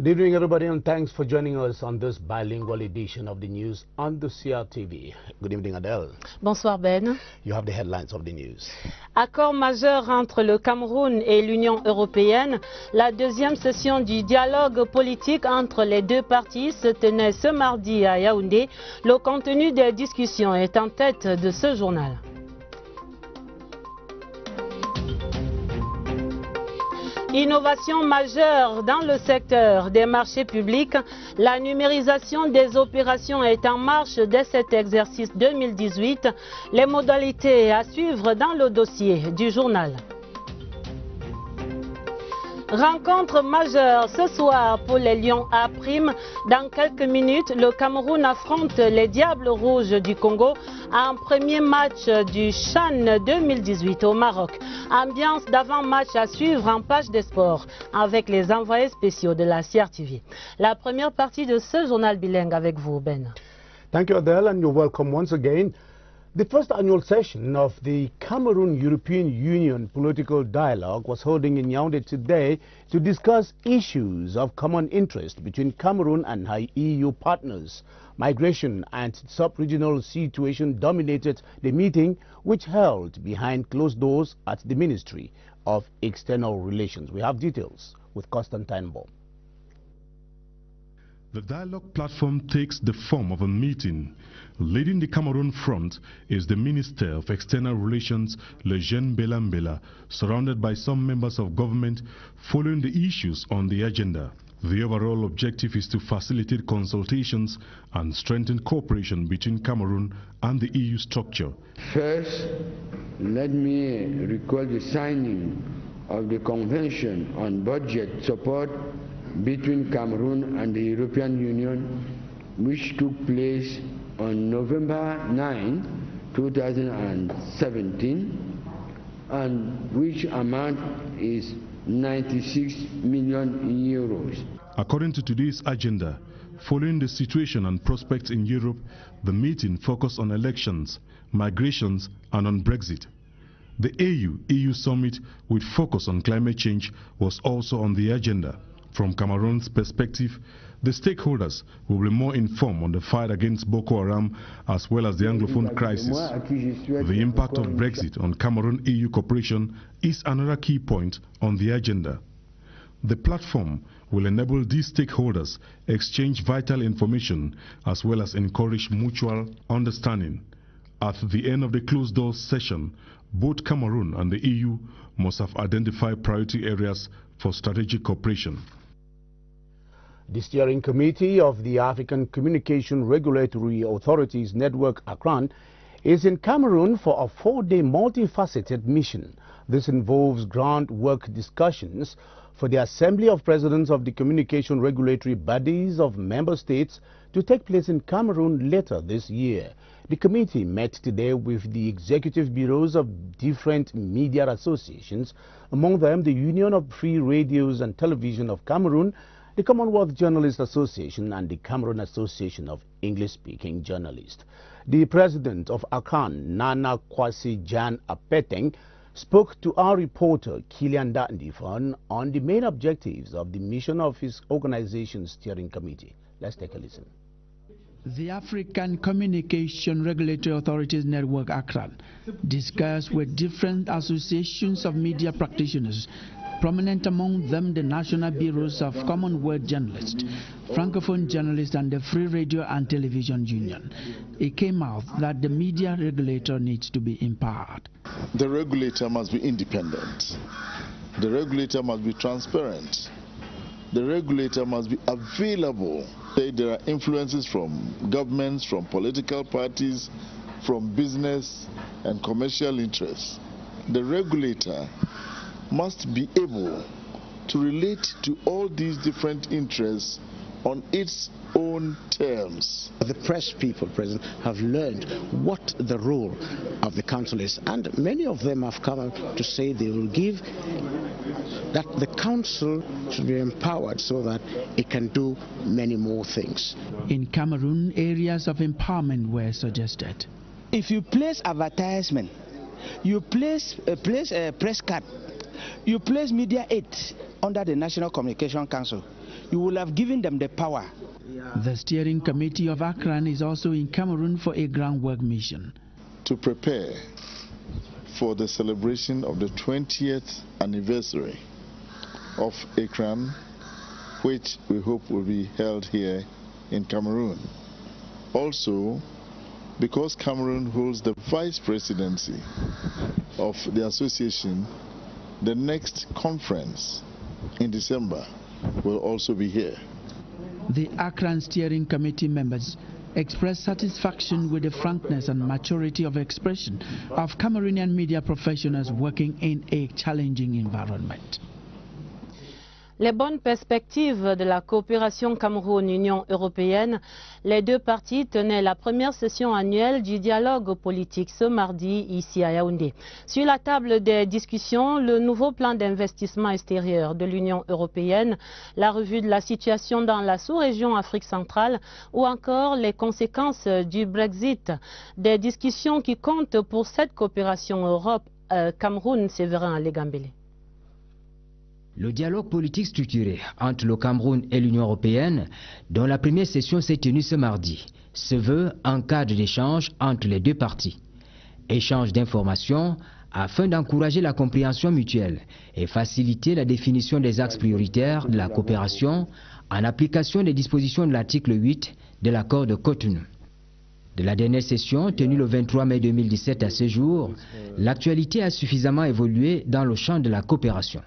Good evening, everybody, and thanks for joining us on this bilingual edition of the news on the CRTV. Good evening, Adele. Bonsoir, Ben. You have the headlines of the news. Accord majeur entre le Cameroun et l'Union européenne. La deuxième session du dialogue politique entre les deux parties se tenait ce mardi à Yaoundé. Le contenu des discussions est en tête de ce journal. Innovation majeure dans le secteur des marchés publics. La numérisation des opérations est en marche dès cet exercice 2018. Les modalités à suivre dans le dossier du journal. Rencontre majeure ce soir pour les Lions A'. Dans quelques minutes, le Cameroun affronte les Diables Rouges du Congo en premier match du CHAN 2018 au Maroc. Ambiance d'avant-match à suivre en page des sports avec les envoyés spéciaux de la CRTV. La première partie de ce journal bilingue avec vous, Ben. Thank you, Adele, and you're welcome once again. The first annual session of the Cameroon-European Union Political Dialogue was holding in Yaoundé today to discuss issues of common interest between Cameroon and her EU partners. Migration and sub-regional situation dominated the meeting, which held behind closed doors at the Ministry of External Relations. We have details with Constantine Baum. The dialogue platform takes the form of a meeting. Leading the Cameroon front is the Minister of External Relations, Lejeune Belambela, surrounded by some members of government following the issues on the agenda. The overall objective is to facilitate consultations and strengthen cooperation between Cameroon and the EU structure. First, let me recall the signing of the Convention on Budget Support between Cameroon and the European Union, which took place on November 9, 2017, and which amount is 96 million euros. According to today's agenda, following the situation and prospects in Europe, the meeting focused on elections, migrations, and on Brexit. The AU-EU summit with focus on climate change was also on the agenda. From Cameroon's perspective, the stakeholders will be more informed on the fight against Boko Haram as well as the Anglophone crisis. The impact of Brexit on Cameroon-EU cooperation is another key point on the agenda. The platform will enable these stakeholders exchange vital information as well as encourage mutual understanding. At the end of the closed-door session, both Cameroon and the EU must have identified priority areas for strategic cooperation. The steering committee of the African Communication Regulatory Authorities Network, ACRAN, is in Cameroon for a 4-day multifaceted mission. This involves groundwork discussions for the Assembly of Presidents of the Communication Regulatory Bodies of member states to take place in Cameroon later this year. The committee met today with the executive bureaus of different media associations, among them the Union of Free Radios and Television of Cameroon, the Commonwealth Journalists Association, and the Cameroon Association of English-Speaking Journalists. The president of ACRAN, Nana Kwasi Jan Apeteng, spoke to our reporter, Kilian Dandifon, on the main objectives of the mission of his organization's steering committee. Let's take a listen. The African Communication Regulatory Authorities Network, ACRAN, discussed with different associations of media practitioners, prominent among them the National Bureaus of Commonwealth Journalists, Francophone Journalists, and the Free Radio and Television Union. It came out that the media regulator needs to be empowered. The regulator must be independent. The regulator must be transparent. The regulator must be available. There are influences from governments, from political parties, from business and commercial interests. The regulator must be able to relate to all these different interests on its own terms. The press people, President, have learned what the role of the council is, and many of them have come out to say they will give that the council should be empowered so that it can do many more things. In Cameroon, areas of empowerment were suggested. If you place advertisement, you place a press card, you place media aid under the National Communication Council, you will have given them the power. The steering committee of ACRAN is also in Cameroon for a groundwork mission. To prepare for the celebration of the 20th anniversary of ACRAN, which we hope will be held here in Cameroon. Also, because Cameroon holds the vice presidency of the association, the next conference in December will also be here. The ACRAN steering committee members expressed satisfaction with the frankness and maturity of expression of Cameroonian media professionals working in a challenging environment. Les bonnes perspectives de la coopération Cameroun-Union européenne, les deux parties tenaient la première session annuelle du dialogue politique ce mardi ici à Yaoundé. Sur la table des discussions, le nouveau plan d'investissement extérieur de l'Union européenne, la revue de la situation dans la sous-région Afrique centrale ou encore les conséquences du Brexit. Des discussions qui comptent pour cette coopération Europe-Cameroun, Séverin Legambélé. Le dialogue politique structuré entre le Cameroun et l'Union européenne, dont la première session s'est tenue ce mardi, se veut un cadre d'échange entre les deux parties. Échange d'informations afin d'encourager la compréhension mutuelle et faciliter la définition des axes prioritaires de la coopération en application des dispositions de l'article 8 de l'accord de Cotonou. De la dernière session tenue le 23 mai 2017 à ce jour, l'actualité a suffisamment évolué dans le champ de la coopération.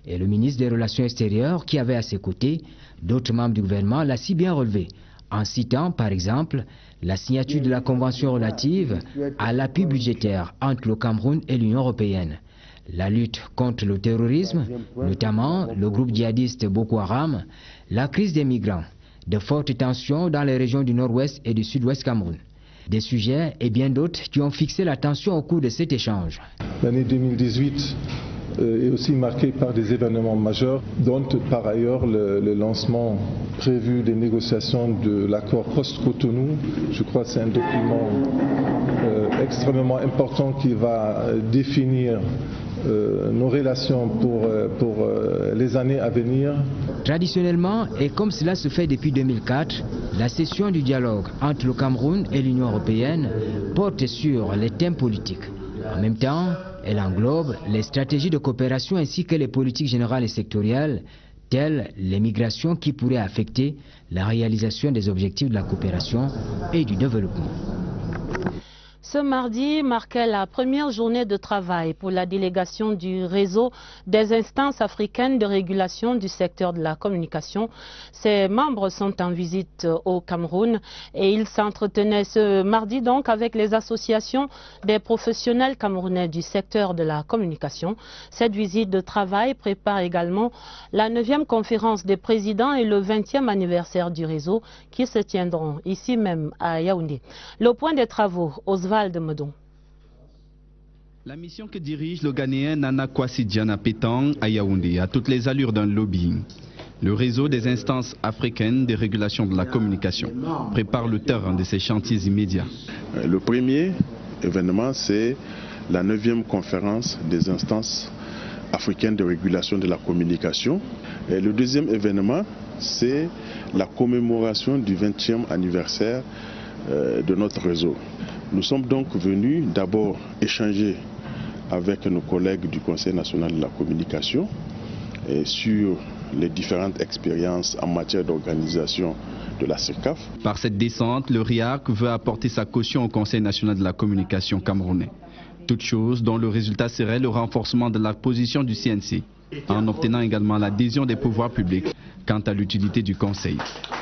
Et le ministre des Relations extérieures, qui avait à ses côtés d'autres membres du gouvernement, l'a si bien relevé, en citant par exemple la signature de la convention relative à l'appui budgétaire entre le Cameroun et l'Union européenne, la lutte contre le terrorisme, notamment le groupe djihadiste Boko Haram, la crise des migrants, de fortes tensions dans les régions du nord-ouest et du sud-ouest Cameroun. Des sujets et bien d'autres qui ont fixé l'attention au cours de cet échange. L'année 2018 est aussi marqué par des événements majeurs, dont par ailleurs le lancement prévu des négociations de l'accord post-Cotonou. Je crois que c'est un document extrêmement important qui va définir nos relations pour les années à venir. Traditionnellement, et comme cela se fait depuis 2004, la session du dialogue entre le Cameroun et l'Union européenne porte sur les thèmes politiques. En même temps, elle englobe les stratégies de coopération ainsi que les politiques générales et sectorielles, telles les migrations qui pourraient affecter la réalisation des objectifs de la coopération et du développement. Ce mardi marquait la première journée de travail pour la délégation du réseau des instances africaines de régulation du secteur de la communication. Ses membres sont en visite au Cameroun et ils s'entretenaient ce mardi donc avec les associations des professionnels camerounais du secteur de la communication. Cette visite de travail prépare également la 9e conférence des présidents et le 20e anniversaire du réseau qui se tiendront ici même à Yaoundé. Le point des travaux, Oswald de Medon. La mission que dirige le Ghanéen Nana Kwasi Diana Pétang à Yaoundé a toutes les allures d'un lobbying. Le réseau des instances africaines de régulation de la communication prépare le terrain de ces chantiers immédiats. Le premier événement, c'est la 9e conférence des instances africaines de régulation de la communication. Et le deuxième événement, c'est la commémoration du 20e anniversaire de notre réseau. Nous sommes donc venus d'abord échanger avec nos collègues du Conseil national de la communication sur les différentes expériences en matière d'organisation de la CECAF. Par cette descente, le RIAC veut apporter sa caution au Conseil national de la communication camerounais. Toute chose dont le résultat serait le renforcement de la position du CNC, en obtenant également l'adhésion des pouvoirs publics quant à l'utilité du Conseil.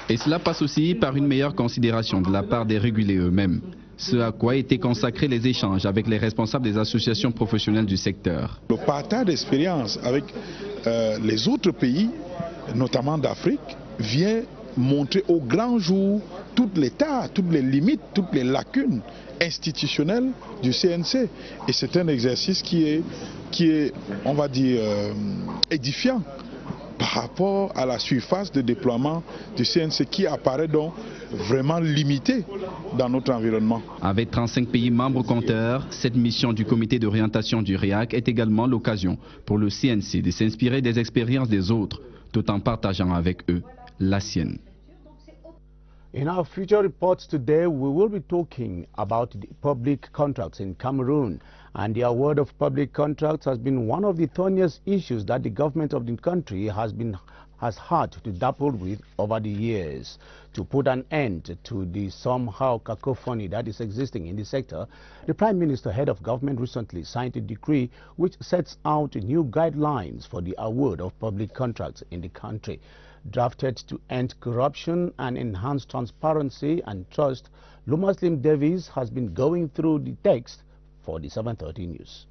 Et cela passe aussi par une meilleure considération de la part des régulés eux-mêmes, ce à quoi étaient consacrés les échanges avec les responsables des associations professionnelles du secteur. Le partage d'expérience avec les autres pays, notamment d'Afrique, vient montrer au grand jour toutes les tares, toutes les limites, toutes les lacunes institutionnelles du CNC. Et c'est un exercice qui est, on va dire, édifiant par rapport à la surface de déploiement du CNC qui apparaît donc vraiment limitée dans notre environnement. Avec 35 pays membres compteurs, cette mission du comité d'orientation du RIAC est également l'occasion pour le CNC de s'inspirer des expériences des autres tout en partageant avec eux. la sienne. In our future reports today, we will be talking about the public contracts in Cameroon. And the award of public contracts has been one of the thorniest issues that the government of the country has had to grapple with over the years. To put an end to the somehow cacophony that is existing in the sector, the Prime Minister, head of government, recently signed a decree which sets out new guidelines for the award of public contracts in the country. Drafted to end corruption and enhance transparency and trust, Lumaslim Davies has been going through the text for the 7:30 News.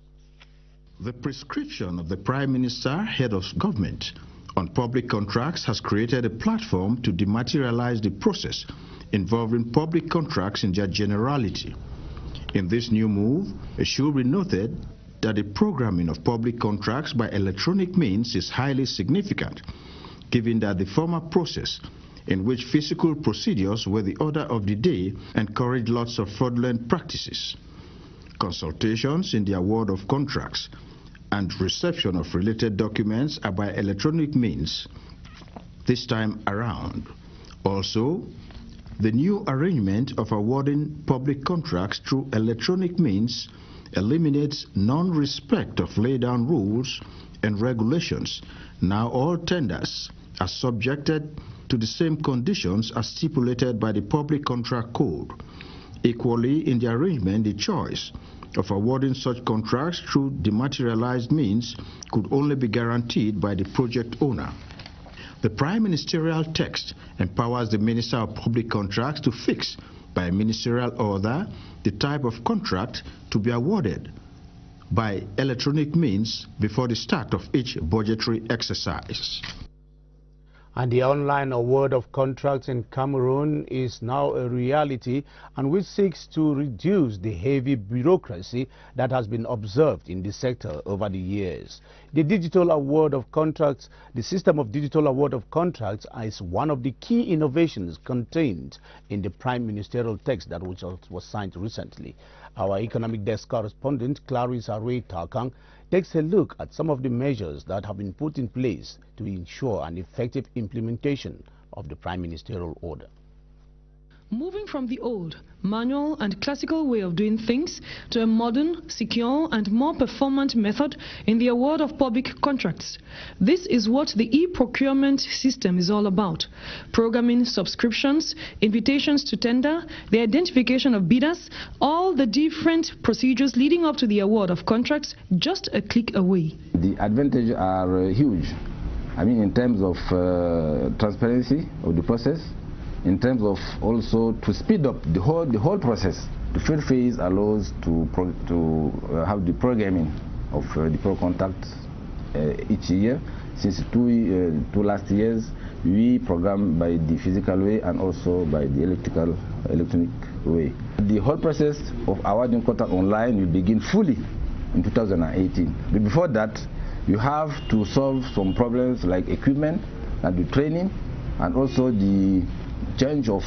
The prescription of the Prime Minister, head of government, on public contracts has created a platform to dematerialize the process involving public contracts in their generality. In this new move, it should be noted that the programming of public contracts by electronic means is highly significant, given that the former process, in which physical procedures were the order of the day, encouraged lots of fraudulent practices. Consultations in the award of contracts and reception of related documents are by electronic means this time around. Also, the new arrangement of awarding public contracts through electronic means eliminates non-respect of laid-down rules and regulations. Now all tenders are subjected to the same conditions as stipulated by the Public Contract Code. Equally, in the arrangement, the choice of awarding such contracts through dematerialized means could only be guaranteed by the project owner. The Prime Ministerial text empowers the Minister of Public Contracts to fix, by a ministerial order, the type of contract to be awarded by electronic means before the start of each budgetary exercise. And the online award of contracts in Cameroon is now a reality, and which seeks to reduce the heavy bureaucracy that has been observed in the sector over the years. The digital award of contracts, the system of digital award of contracts is one of the key innovations contained in the Prime Ministerial text that was signed recently. Our economic desk correspondent, Clarissa Ray Takang, takes a look at some of the measures that have been put in place to ensure an effective implementation of the Prime Ministerial order. Moving from the old, manual and classical way of doing things to a modern, secure and more performant method in the award of public contracts. This is what the e-procurement system is all about. Programming subscriptions, invitations to tender, the identification of bidders, all the different procedures leading up to the award of contracts, just a click away. The advantages are huge. I mean, in terms of transparency of the process, in terms of also to speed up the whole process. The first phase allows to have the programming of the pro contract each year. Since two last years, we program by the physical way and also by the electronic way. The whole process of awarding contract online will begin fully in 2018. But before that, you have to solve some problems like equipment and the training and also the change of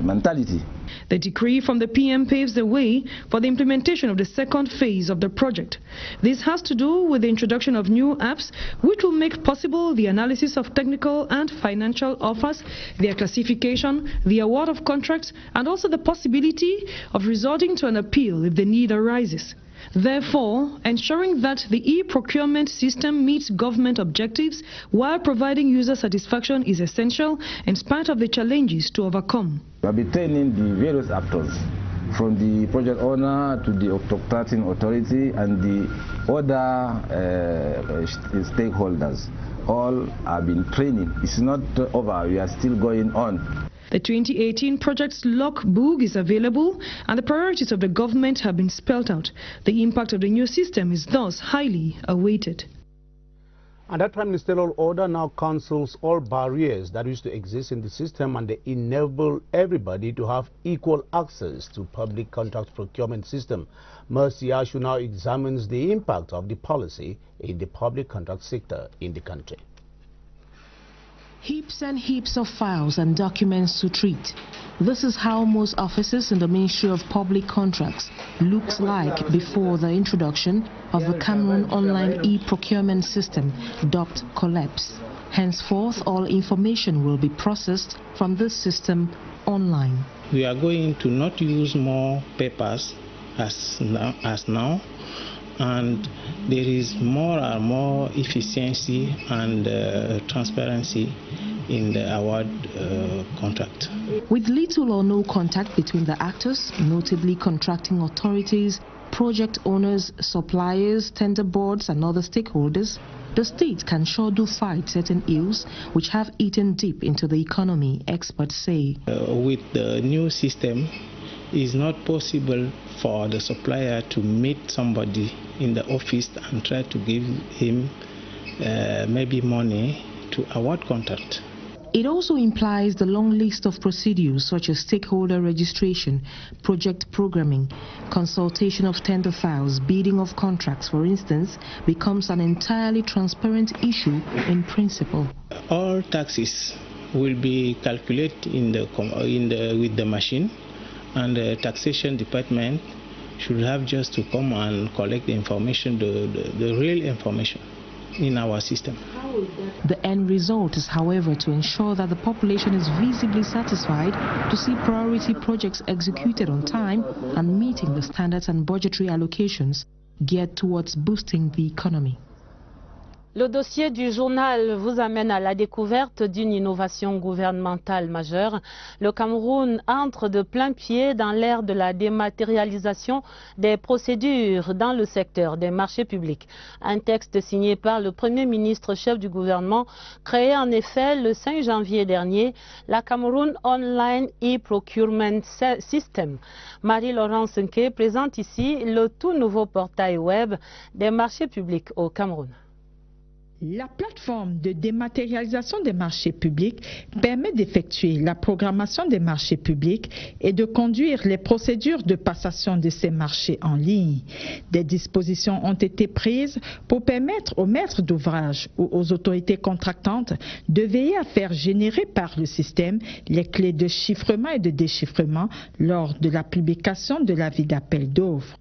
mentality. The decree from the PM paves the way for the implementation of the second phase of the project. This has to do with the introduction of new apps which will make possible the analysis of technical and financial offers, their classification, the award of contracts, and also the possibility of resorting to an appeal if the need arises. Therefore, ensuring that the e-procurement system meets government objectives while providing user satisfaction is essential in spite of the challenges to overcome. We will be training the various actors, from the project owner to the contracting authority and the other stakeholders. All have been training. It's not over, we are still going on. The 2018 project's logbook is available and the priorities of the government have been spelled out. The impact of the new system is thus highly awaited. And that Prime Ministerial order now cancels all barriers that used to exist in the system, and they enable everybody to have equal access to public contract procurement system. Mercy Ashu now examines the impact of the policy in the public contract sector in the country. Heaps and heaps of files and documents to treat. This is how most offices in the Ministry of Public Contracts looked like before the introduction of the Cameroon online e-procurement system, dubbed COLEPS. Henceforth, all information will be processed from this system online. We are going to not use more papers as now, and there is more and more efficiency and transparency in the award contract. With little or no contact between the actors, notably contracting authorities, project owners, suppliers, tender boards and other stakeholders, the state can sure do fight certain ills which have eaten deep into the economy, experts say. With the new system, it's not possible for the supplier to meet somebody in the office and try to give him maybe money to award contract. It also implies the long list of procedures such as stakeholder registration, project programming, consultation of tender files, bidding of contracts, for instance, becomes an entirely transparent issue in principle. All taxes will be calculated with the machine, and the taxation department should have just to come and collect the information, the real information in our system. The end result is, however, to ensure that the population is visibly satisfied to see priority projects executed on time and meeting the standards and budgetary allocations geared towards boosting the economy. Le dossier du journal vous amène à la découverte d'une innovation gouvernementale majeure. Le Cameroun entre de plein pied dans l'ère de la dématérialisation des procédures dans le secteur des marchés publics. Un texte signé par le Premier ministre chef du gouvernement créé en effet le 5 janvier dernier la Cameroun Online e-Procurement System. Marie-Laurence Nke présente ici le tout nouveau portail web des marchés publics au Cameroun. La plateforme de dématérialisation des marchés publics permet d'effectuer la programmation des marchés publics et de conduire les procédures de passation de ces marchés en ligne. Des dispositions ont été prises pour permettre aux maîtres d'ouvrage ou aux autorités contractantes de veiller à faire générer par le système les clés de chiffrement et de déchiffrement lors de la publication de l'avis d'appel d'offres.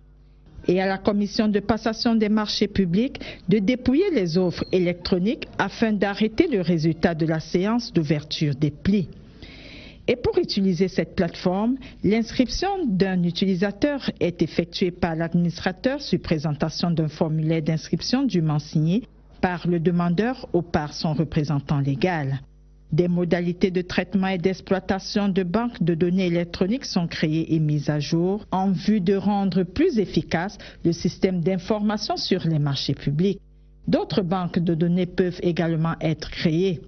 Et à la commission de passation des marchés publics de dépouiller les offres électroniques afin d'arrêter le résultat de la séance d'ouverture des plis. Et pour utiliser cette plateforme, l'inscription d'un utilisateur est effectuée par l'administrateur sur présentation d'un formulaire d'inscription dûment signé par le demandeur ou par son représentant légal. Des modalités de traitement et d'exploitation de banques de données électroniques sont créées et mises à jour en vue de rendre plus efficace le système d'information sur les marchés publics. D'autres banques de données peuvent également être créées.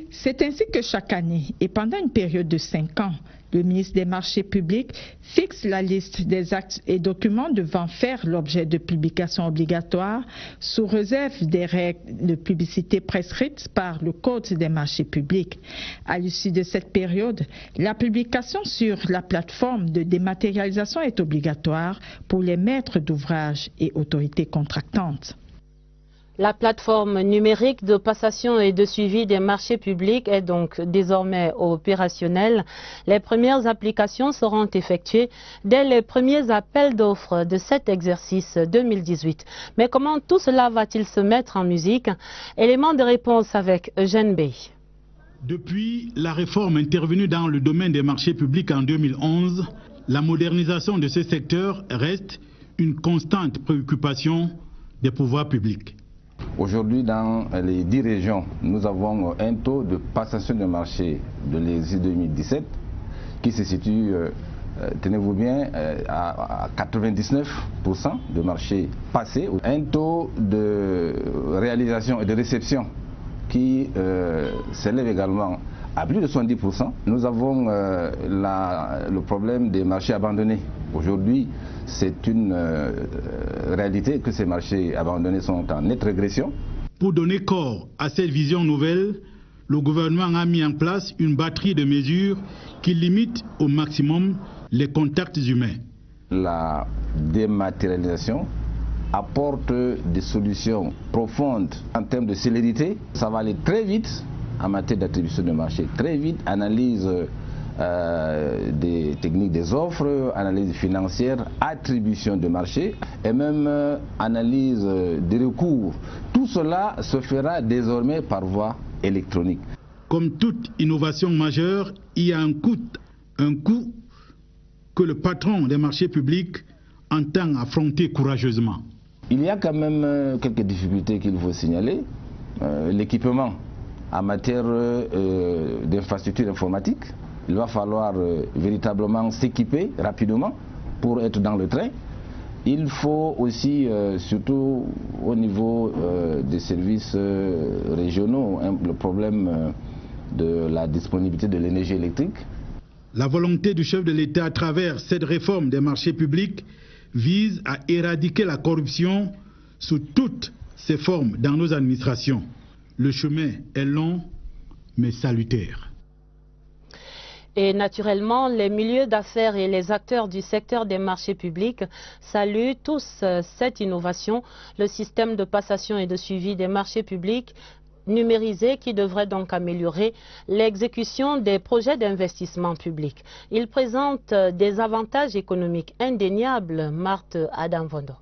C'est ainsi que chaque année et pendant une période de 5 ans, le ministre des Marchés publics fixe la liste des actes et documents devant faire l'objet de publications obligatoires sous réserve des règles de publicité prescrites par le Code des marchés publics. À l'issue de cette période, la publication sur la plateforme de dématérialisation est obligatoire pour les maîtres d'ouvrage et autorités contractantes. La plateforme numérique de passation et de suivi des marchés publics est donc désormais opérationnelle. Les premières applications seront effectuées dès les premiers appels d'offres de cet exercice 2018. Mais comment tout cela va-t-il se mettre en musique? Élément de réponse avec Eugène Bey. Depuis la réforme intervenue dans le domaine des marchés publics en 2011, la modernisation de ce secteur reste une constante préoccupation des pouvoirs publics. Aujourd'hui, dans les 10 régions, nous avons un taux de passation de marché de l'exercice 2017 qui se situe, tenez-vous bien, à 99% de marchés passés. Un taux de réalisation et de réception qui s'élève également à plus de 70%. Nous avons le problème des marchés abandonnés. Aujourd'hui, c'est une réalité que ces marchés abandonnés sont en nette régression. Pour donner corps à cette vision nouvelle, le gouvernement a mis en place une batterie de mesures qui limitent au maximum les contacts humains. La dématérialisation apporte des solutions profondes en termes de célérité. Ça va aller très vite en matière d'attribution de marché, très vite, analyse des techniques des offres, analyse financière, attribution de marché et même analyse des recours. Tout cela se fera désormais par voie électronique. Comme toute innovation majeure, il y a un coût que le patron des marchés publics entend affronter courageusement. Il y a quand même quelques difficultés qu'il faut signaler. L'équipement en matière d'infrastructures informatiques, il va falloir véritablement s'équiper rapidement pour être dans le train. Il faut aussi, surtout au niveau des services régionaux, le problème de la disponibilité de l'énergie électrique. La volonté du chef de l'État à travers cette réforme des marchés publics vise à éradiquer la corruption sous toutes ses formes dans nos administrations. Le chemin est long, mais salutaire. Et naturellement, les milieux d'affaires et les acteurs du secteur des marchés publics saluent tous cette innovation, le système de passation et de suivi des marchés publics numérisé qui devrait donc améliorer l'exécution des projets d'investissement public. Il présente des avantages économiques indéniables, Marthe Adam-Vondo.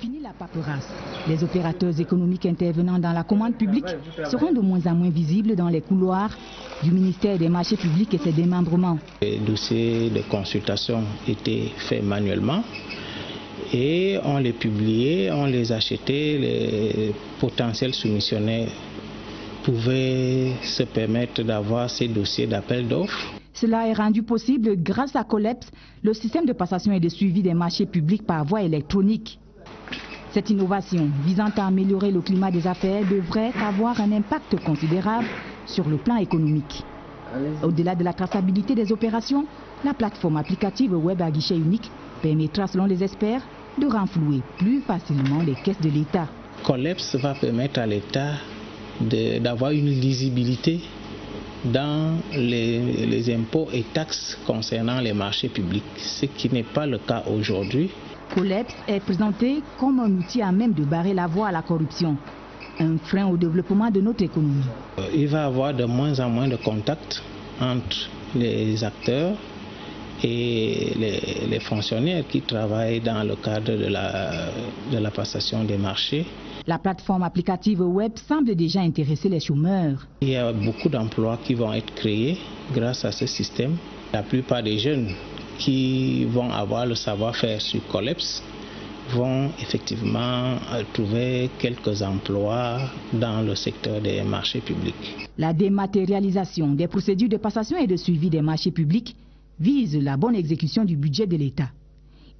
Fini la paperasse. Les opérateurs économiques intervenant dans la commande publique seront de moins en moins visibles dans les couloirs du ministère des marchés publics et ses démembrements. Les dossiers de consultation étaient faits manuellement et on les publiait, on les achetait. Les potentiels soumissionnaires pouvaient se permettre d'avoir ces dossiers d'appel d'offres. Cela est rendu possible grâce à Coleps, le système de passation et de suivi des marchés publics par voie électronique. Cette innovation visant à améliorer le climat des affaires devrait avoir un impact considérable sur le plan économique. Au-delà de la traçabilité des opérations, la plateforme applicative web à guichet unique permettra, selon les experts, de renflouer plus facilement les caisses de l'État. Coleps va permettre à l'État d'avoir une lisibilité dans les impôts et taxes concernant les marchés publics, ce qui n'est pas le cas aujourd'hui. Coleps est présenté comme un outil à même de barrer la voie à la corruption, un frein au développement de notre économie. Il va y avoir de moins en moins de contacts entre les acteurs et les fonctionnaires qui travaillent dans le cadre de la passation des marchés. La plateforme applicative web semble déjà intéresser les chômeurs. Il y a beaucoup d'emplois qui vont être créés grâce à ce système. La plupart des jeunes qui vont avoir le savoir-faire sur Coleps vont effectivement trouver quelques emplois dans le secteur des marchés publics. La dématérialisation des procédures de passation et de suivi des marchés publics vise la bonne exécution du budget de l'État.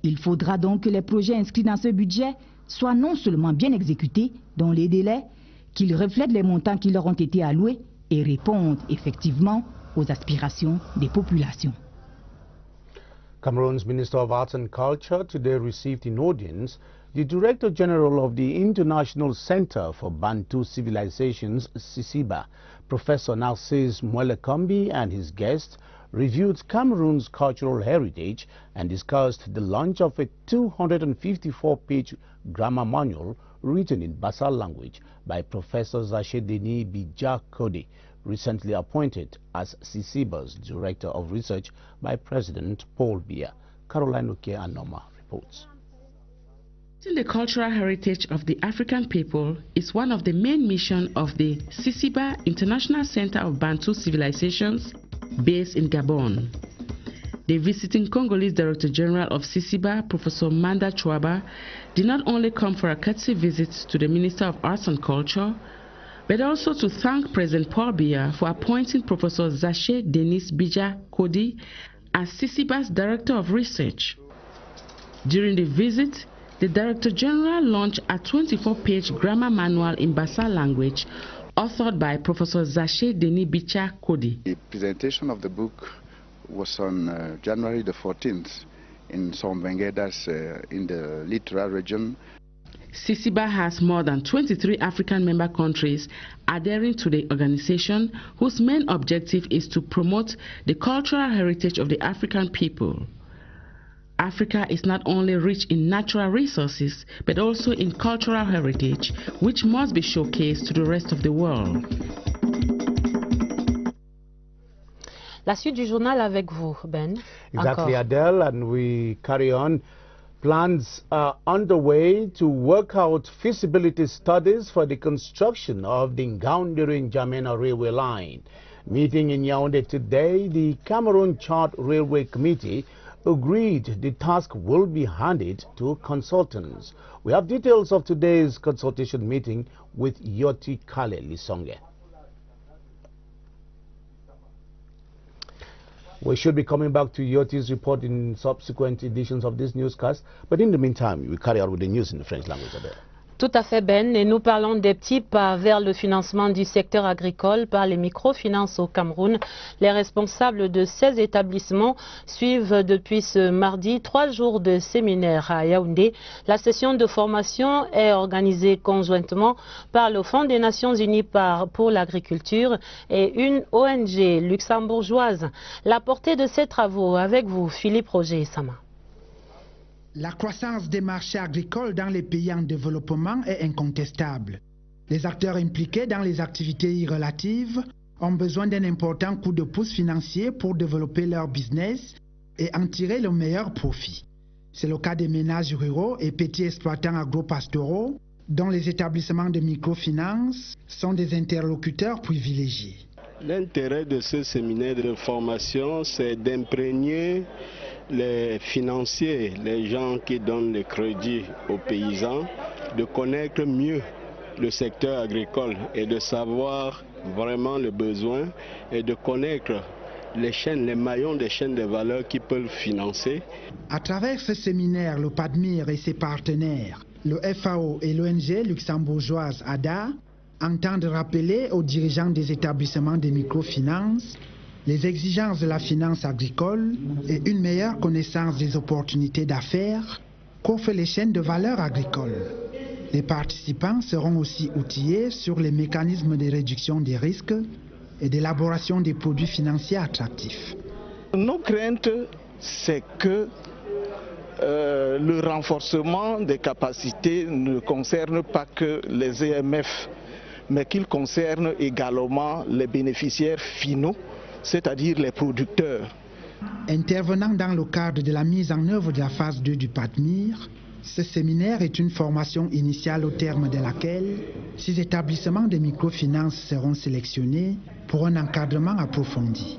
Il faudra donc que les projets inscrits dans ce budget soient non seulement bien exécutés dans les délais, qu'ils reflètent les montants qui leur ont été alloués et répondent effectivement aux aspirations des populations. Cameroon's Minister of Arts and Culture today received in audience the Director General of the International Center for Bantu Civilizations, CICIBA, Professor Narcisse Mwelekombi, and his guests reviewed Cameroon's cultural heritage and discussed the launch of a 254-page grammar manual written in Bassa language by Professor Zaché Denis Bija Kode, recently appointed as CICIBA's Director of Research by President Paul Biya. Caroline Oke-Anoma reports. The cultural heritage of the African people is one of the main missions of the CICIBA International Center of Bantu Civilizations based in Gabon. The visiting Congolese Director General of CICIBA, Professor Manda Chouaba, did not only come for a courtesy visit to the Minister of Arts and Culture, but also to thank President Paul Biya for appointing Professor Zaché Denis Bija Kode as CICIBA's Director of Research. During the visit, the Director General launched a 24-page grammar manual in Bassa language authored by Professor Zaché Denis Bija Kode. The presentation of the book was on January the 14th in Sombenge, that's in the Littoral region. CICIBA has more than 23 African member countries adhering to the organization, whose main objective is to promote the cultural heritage of the African people. Africa is not only rich in natural resources, but also in cultural heritage, which must be showcased to the rest of the world. La suite du journal avec vous, Ben. Exactly, Adele, and we carry on Plans are underway to work out feasibility studies for the construction of the Ngaoundéré-N'Djamena railway line. Meeting in Yaoundé today, the Cameroon-Chad Railway Committee agreed the task will be handed to consultants. We have details of today's consultation meeting with Yoti Kale Lisonge. We should be coming back to Yoti's report in subsequent editions of this newscast, but in the meantime, we carry on with the news in the French language. Tout à fait, Ben, et nous parlons des petits pas vers le financement du secteur agricole par les microfinances au Cameroun. Les responsables de ces établissements suivent depuis ce mardi 3 jours de séminaire à Yaoundé. La session de formation est organisée conjointement par le Fonds des Nations Unies pour l'agriculture et une ONG luxembourgeoise. La portée de ces travaux avec vous, Philippe Roger et Sama. La croissance des marchés agricoles dans les pays en développement est incontestable. Les acteurs impliqués dans les activités relatives ont besoin d'un important coup de pouce financier pour développer leur business et en tirer le meilleur profit. C'est le cas des ménages ruraux et petits exploitants agro-pastoraux dont les établissements de microfinance sont des interlocuteurs privilégiés. L'intérêt de ce séminaire de formation, c'est d'imprégner les financiers, les gens qui donnent le crédit aux paysans, de connaître mieux le secteur agricole et de savoir vraiment le besoin et de connaître les chaînes, les maillons des chaînes de valeur qui peuvent financer. À travers ce séminaire, le PADMIR et ses partenaires, le FAO et l'ONG luxembourgeoise ADA, entendent rappeler aux dirigeants des établissements de microfinance les exigences de la finance agricole et une meilleure connaissance des opportunités d'affaires qu'offrent les chaînes de valeur agricoles. Les participants seront aussi outillés sur les mécanismes de réduction des risques et d'élaboration des produits financiers attractifs. Nos craintes, c'est que le renforcement des capacités ne concerne pas que les EMF, mais qu'il concerne également les bénéficiaires finaux, c'est-à-dire les producteurs. Intervenant dans le cadre de la mise en œuvre de la phase 2 du PADMIR, ce séminaire est une formation initiale au terme de laquelle 6 établissements de microfinance seront sélectionnés pour un encadrement approfondi.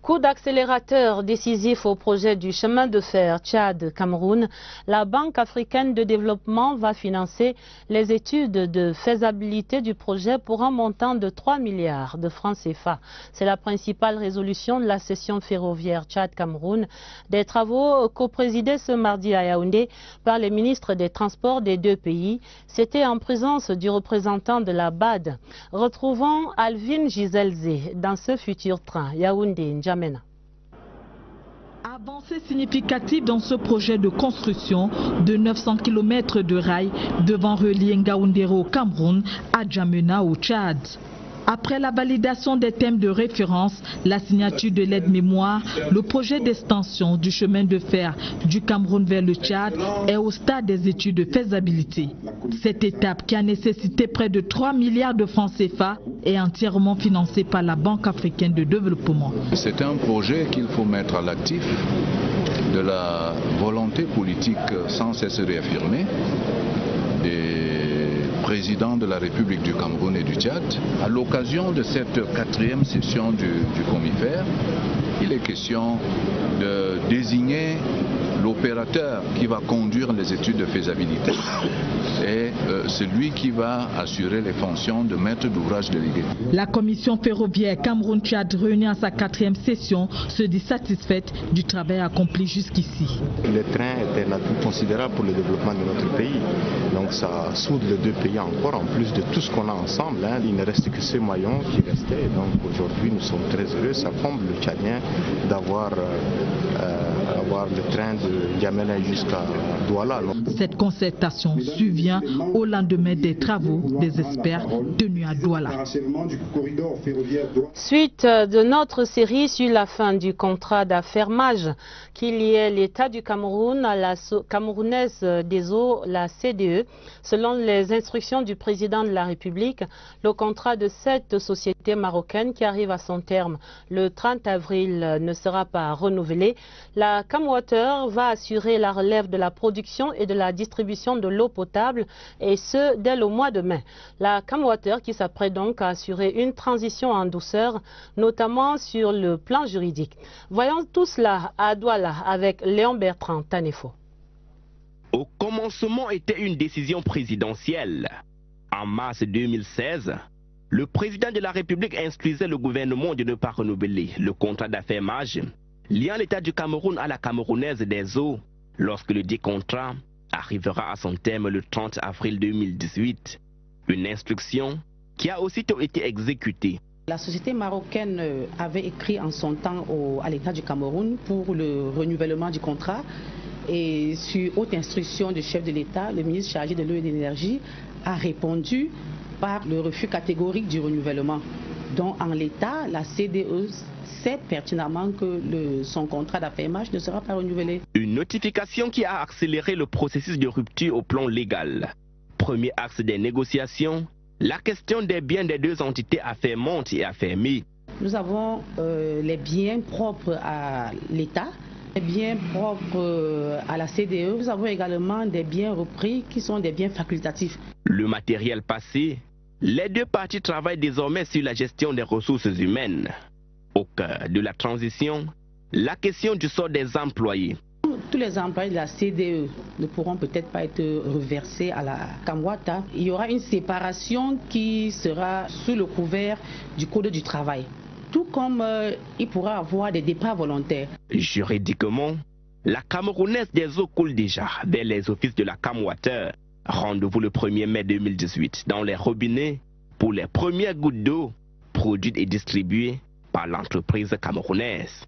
Coup d'accélérateur décisif au projet du chemin de fer Tchad-Cameroun, la Banque africaine de développement va financer les études de faisabilité du projet pour un montant de 3 milliards de francs CFA. C'est la principale résolution de la session ferroviaire Tchad-Cameroun. Des travaux coprésidés ce mardi à Yaoundé par les ministres des Transports des deux pays. C'était en présence du représentant de la BAD. Retrouvons Alvin Giselze dans ce futur train Yaoundé-N'Djamena. Avancée significative dans ce projet de construction de 900 km de rails devant relier Ngaoundéré au Cameroun à N'Djamena au Tchad. Après la validation des thèmes de référence, la signature de l'aide-mémoire, le projet d'extension du chemin de fer du Cameroun vers le Tchad est au stade des études de faisabilité. Cette étape, qui a nécessité près de 3 milliards de francs CFA, est entièrement financée par la Banque africaine de développement. C'est un projet qu'il faut mettre à l'actif de la volonté politique sans cesse réaffirmée des président de la République du Cameroun et du Tchad. À l'occasion de cette 4e session du Comifère, il est question de désigner l'opérateur qui va conduire les études de faisabilité et celui qui va assurer les fonctions de maître d'ouvrage délégué. La commission ferroviaire Cameroun-Tchad réunie à sa 4e session se dit satisfaite du travail accompli jusqu'ici. Le train est un atout considérable pour le développement de notre pays. Donc ça soude les deux pays encore, en plus de tout ce qu'on a ensemble. Il ne reste que ces maillons qui restaient. Donc aujourd'hui nous sommes très heureux, ça comble le Tchadien d'avoir le train de N'Djamena jusqu'à Douala. Cette concertation survient au lendemain des travaux des experts tenus à Douala. Suite de notre série sur la fin du contrat d'affermage qui liait l'État du Cameroun à la Camerounaise des eaux, la CDE. Selon les instructions du président de la République, le contrat de cette société marocaine qui arrive à son terme le 30 avril ne sera pas renouvelé. La Camwater va assurer la relève de la production et de la distribution de l'eau potable, et ce, dès le mois de mai. La Camwater qui s'apprête donc à assurer une transition en douceur, notamment sur le plan juridique. Voyons tout cela à Douala avec Léon Bertrand Tanefo. Au commencement était une décision présidentielle. En mars 2016, le président de la République instruisait le gouvernement de ne pas renouveler le contrat d'affermage liant l'État du Cameroun à la Camerounaise des eaux lorsque le dit contrat arrivera à son terme le 30 avril 2018. Une instruction qui a aussitôt été exécutée. La société marocaine avait écrit en son temps à l'État du Cameroun pour le renouvellement du contrat. Et sur haute instruction du chef de l'État, le ministre chargé de l'eau et de l'énergie a répondu par le refus catégorique du renouvellement. Donc en l'état, la CDE sait pertinemment que son contrat d'affermage ne sera pas renouvelé. Une notification qui a accéléré le processus de rupture au plan légal. Premier axe des négociations, la question des biens des deux entités affermantes et affermées. Nous avons les biens propres à l'État, les biens propres à la CDE. Nous avons également des biens repris qui sont des biens facultatifs. Le matériel passé, les deux parties travaillent désormais sur la gestion des ressources humaines. Au cœur de la transition, la question du sort des employés. Tous les employés de la CDE ne pourront peut-être pas être reversés à la Camwater. Il y aura une séparation qui sera sous le couvert du Code du travail. Tout comme il pourra avoir des départs volontaires. Juridiquement, la Camerounaise des eaux coule déjà vers les offices de la Camwater. Rendez-vous le 1er mai 2018 dans les robinets pour les premières gouttes d'eau produites et distribuées par l'entreprise camerounaise.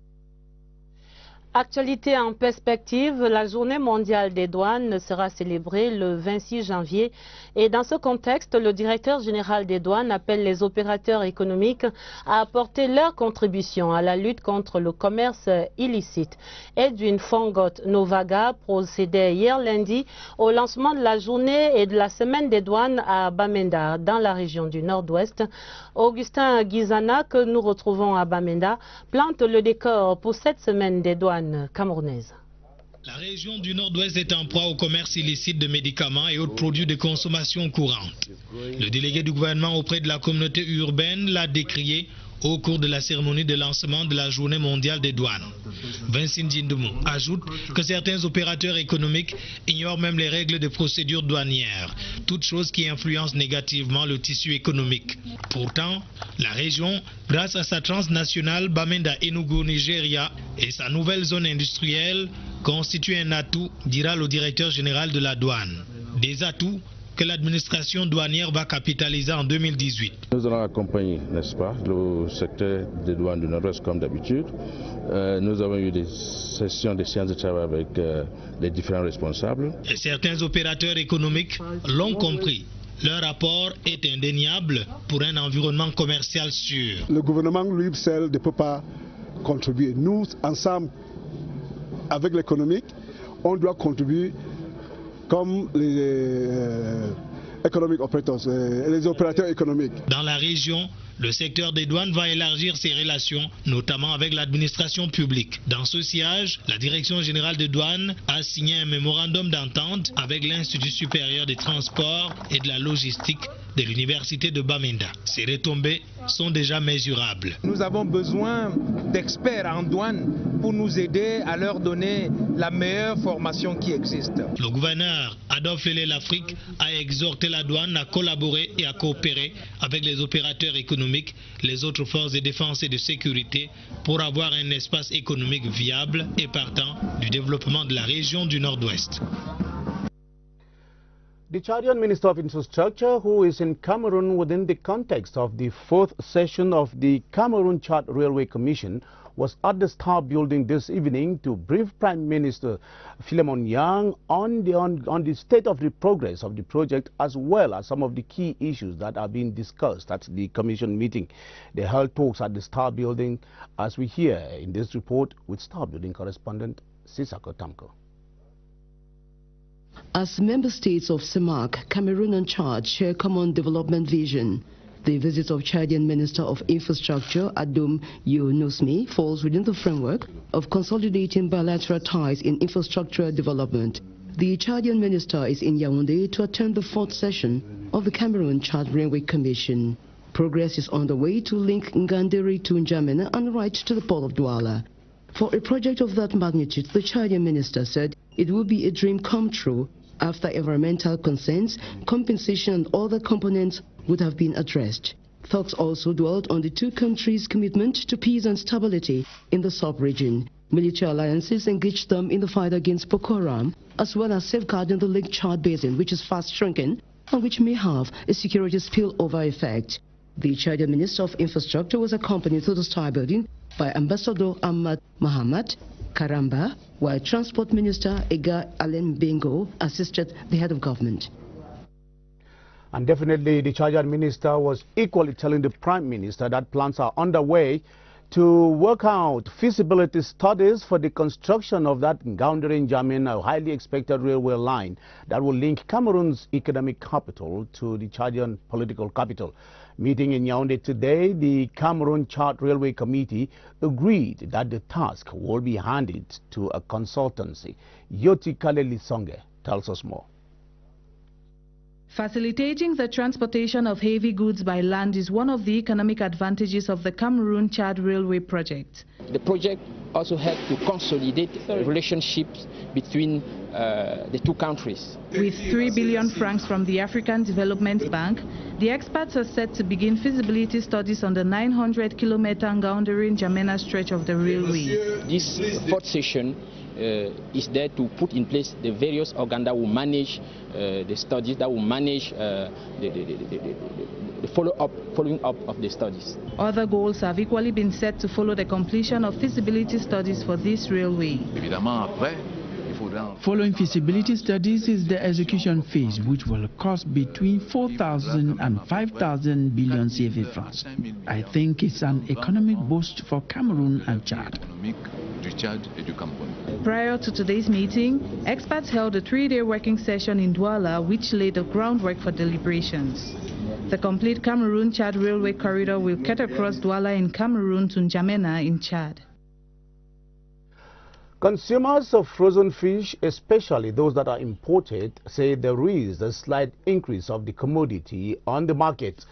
Actualité en perspective, la journée mondiale des douanes sera célébrée le 26 janvier et dans ce contexte, le directeur général des douanes appelle les opérateurs économiques à apporter leur contribution à la lutte contre le commerce illicite. Edwin Fongot Novaga procédait hier lundi au lancement de la journée et de la semaine des douanes à Bamenda, dans la région du Nord-Ouest. Augustin Guizana, que nous retrouvons à Bamenda, plante le décor pour cette semaine des douanes camerounaise. La région du Nord-Ouest est en proie au commerce illicite de médicaments et autres produits de consommation courante. Le délégué du gouvernement auprès de la communauté urbaine l'a décrié au cours de la cérémonie de lancement de la journée mondiale des douanes. Vincent Djindoumou ajoute que certains opérateurs économiques ignorent même les règles de procédure douanière, toute chose qui influence négativement le tissu économique. Pourtant, la région, grâce à sa transnationale Bamenda Enugu Nigeria et sa nouvelle zone industrielle, constitue un atout, dira le directeur général de la douane. Des atouts que l'administration douanière va capitaliser en 2018. Nous allons accompagner, n'est-ce pas, le secteur des douanes du Nord-Ouest comme d'habitude. Nous avons eu des sessions de séances de travail avec les différents responsables. Et certains opérateurs économiques l'ont compris. Leur apport est indéniable pour un environnement commercial sûr. Le gouvernement lui seul ne peut pas contribuer. Nous, ensemble, avec l'économique, on doit contribuer comme les opérateurs économiques. Dans la région, le secteur des douanes va élargir ses relations, notamment avec l'administration publique. Dans ce sillage, la Direction générale des douanes a signé un mémorandum d'entente avec l'Institut supérieur des transports et de la logistique de l'université de Bamenda. Ces retombées sont déjà mesurables. Nous avons besoin d'experts en douane pour nous aider à leur donner la meilleure formation qui existe. Le gouverneur Adolphe Lafrique a exhorté la douane à collaborer et à coopérer avec les opérateurs économiques, les autres forces de défense et de sécurité pour avoir un espace économique viable et partant du développement de la région du Nord-Ouest. The Chadian Minister of Infrastructure, who is in Cameroon within the context of the 4th session of the Cameroon-Chad Railway Commission, was at the Star Building this evening to brief Prime Minister Philemon Yang on the state of the progress of the project, as well as some of the key issues that are being discussed at the Commission meeting. They held talks at the Star Building, as we hear in this report with Star Building correspondent Sisako Tamko. As member states of CEMAC, Cameroon and Chad share common development vision, The visit of Chadian Minister of Infrastructure Adoum Younoussmi falls within the framework of consolidating bilateral ties in infrastructure development. The Chadian minister is in Yaoundé to attend the 4th session of the Cameroon-Chad Railway Commission. Progress is on the way to link Nganderi to N'Djamena and right to the port of Douala. For a project of that magnitude, the Chadian minister said it would be a dream come true after environmental concerns, compensation and other components would have been addressed. Talks also dwelled on the two countries' commitment to peace and stability in the sub-region. Military alliances engaged them in the fight against Boko Haram, as well as safeguarding the Lake Chad Basin, which is fast shrinking and which may have a security spillover effect. The Chadian Minister of Infrastructure was accompanied to the Star Building by Ambassador Ahmad Mohamed Karamba, while Transport Minister Ega Alain Bengo assisted the head of government. And definitely the Chadian minister was equally telling the Prime Minister that plans are underway to work out feasibility studies for the construction of that Ngaoundéré-N'Djamena, a highly expected railway line that will link Cameroon's economic capital to the Chadian political capital. Meeting in Yaoundé today, the Cameroon-Chad Railway Committee agreed that the task will be handed to a consultancy. Yoti Kaleli Songe tells us more. Facilitating the transportation of heavy goods by land is one of the economic advantages of the Cameroon-Chad Railway project. The project also helps to consolidate relationships between the two countries. With 3 billion francs from the African Development Bank, the experts are set to begin feasibility studies on the 900-kilometer Ngaoundéré-N'Djamena stretch of the railway. This 4th session is there to put in place the various organs that will manage the studies, that will manage the following up of the studies. Other goals have equally been set to follow the completion of feasibility studies for this railway. Following feasibility studies is the execution phase, which will cost between 4,000 and 5,000 billion CFA francs. I think it's an economic boost for Cameroon and Chad. Prior to today's meeting, experts held a 3-day working session in Douala, which laid the groundwork for deliberations. The complete Cameroon-Chad railway corridor will cut across Douala in Cameroon to N'Djamena in Chad. Consumers of frozen fish, especially those that are imported, say there is a slight increase of the commodity on the market.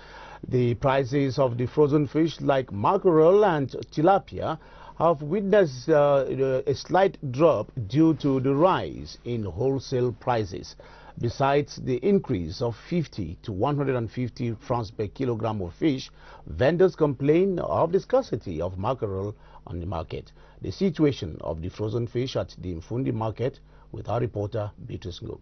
The prices of the frozen fish like mackerel and tilapia have witnessed a slight drop due to the rise in wholesale prices. Besides the increase of 50 to 150 francs per kilogram of fish, vendors complain of the scarcity of mackerel on the market. The situation of the frozen fish at the Mfundi market with our reporter Beatrice Ngo.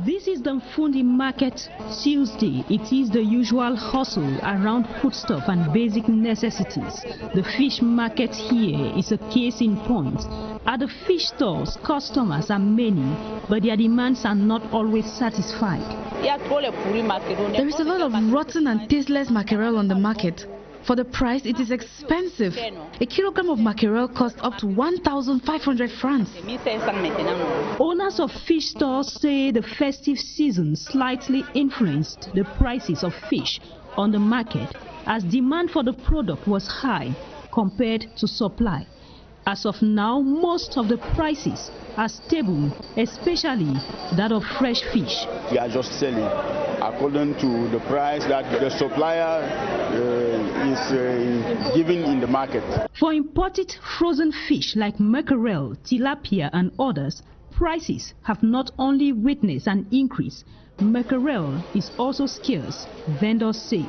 This is the Mfundi market Tuesday. It is the usual hustle around foodstuff and basic necessities. The fish market here is a case in point. At the fish stores, customers are many, but their demands are not always satisfied. There is a lot of rotten and tasteless mackerel on the market. For the price, it is expensive. A kilogram of mackerel costs up to 1,500 francs. Owners of fish stores say the festive season slightly influenced the prices of fish on the market, as demand for the product was high compared to supply. As of now, most of the prices are stable, especially that of fresh fish. We are just selling according to the price that the supplier is giving in the market. For imported frozen fish like mackerel, tilapia and others, prices have not only witnessed an increase, mackerel is also scarce, vendors say.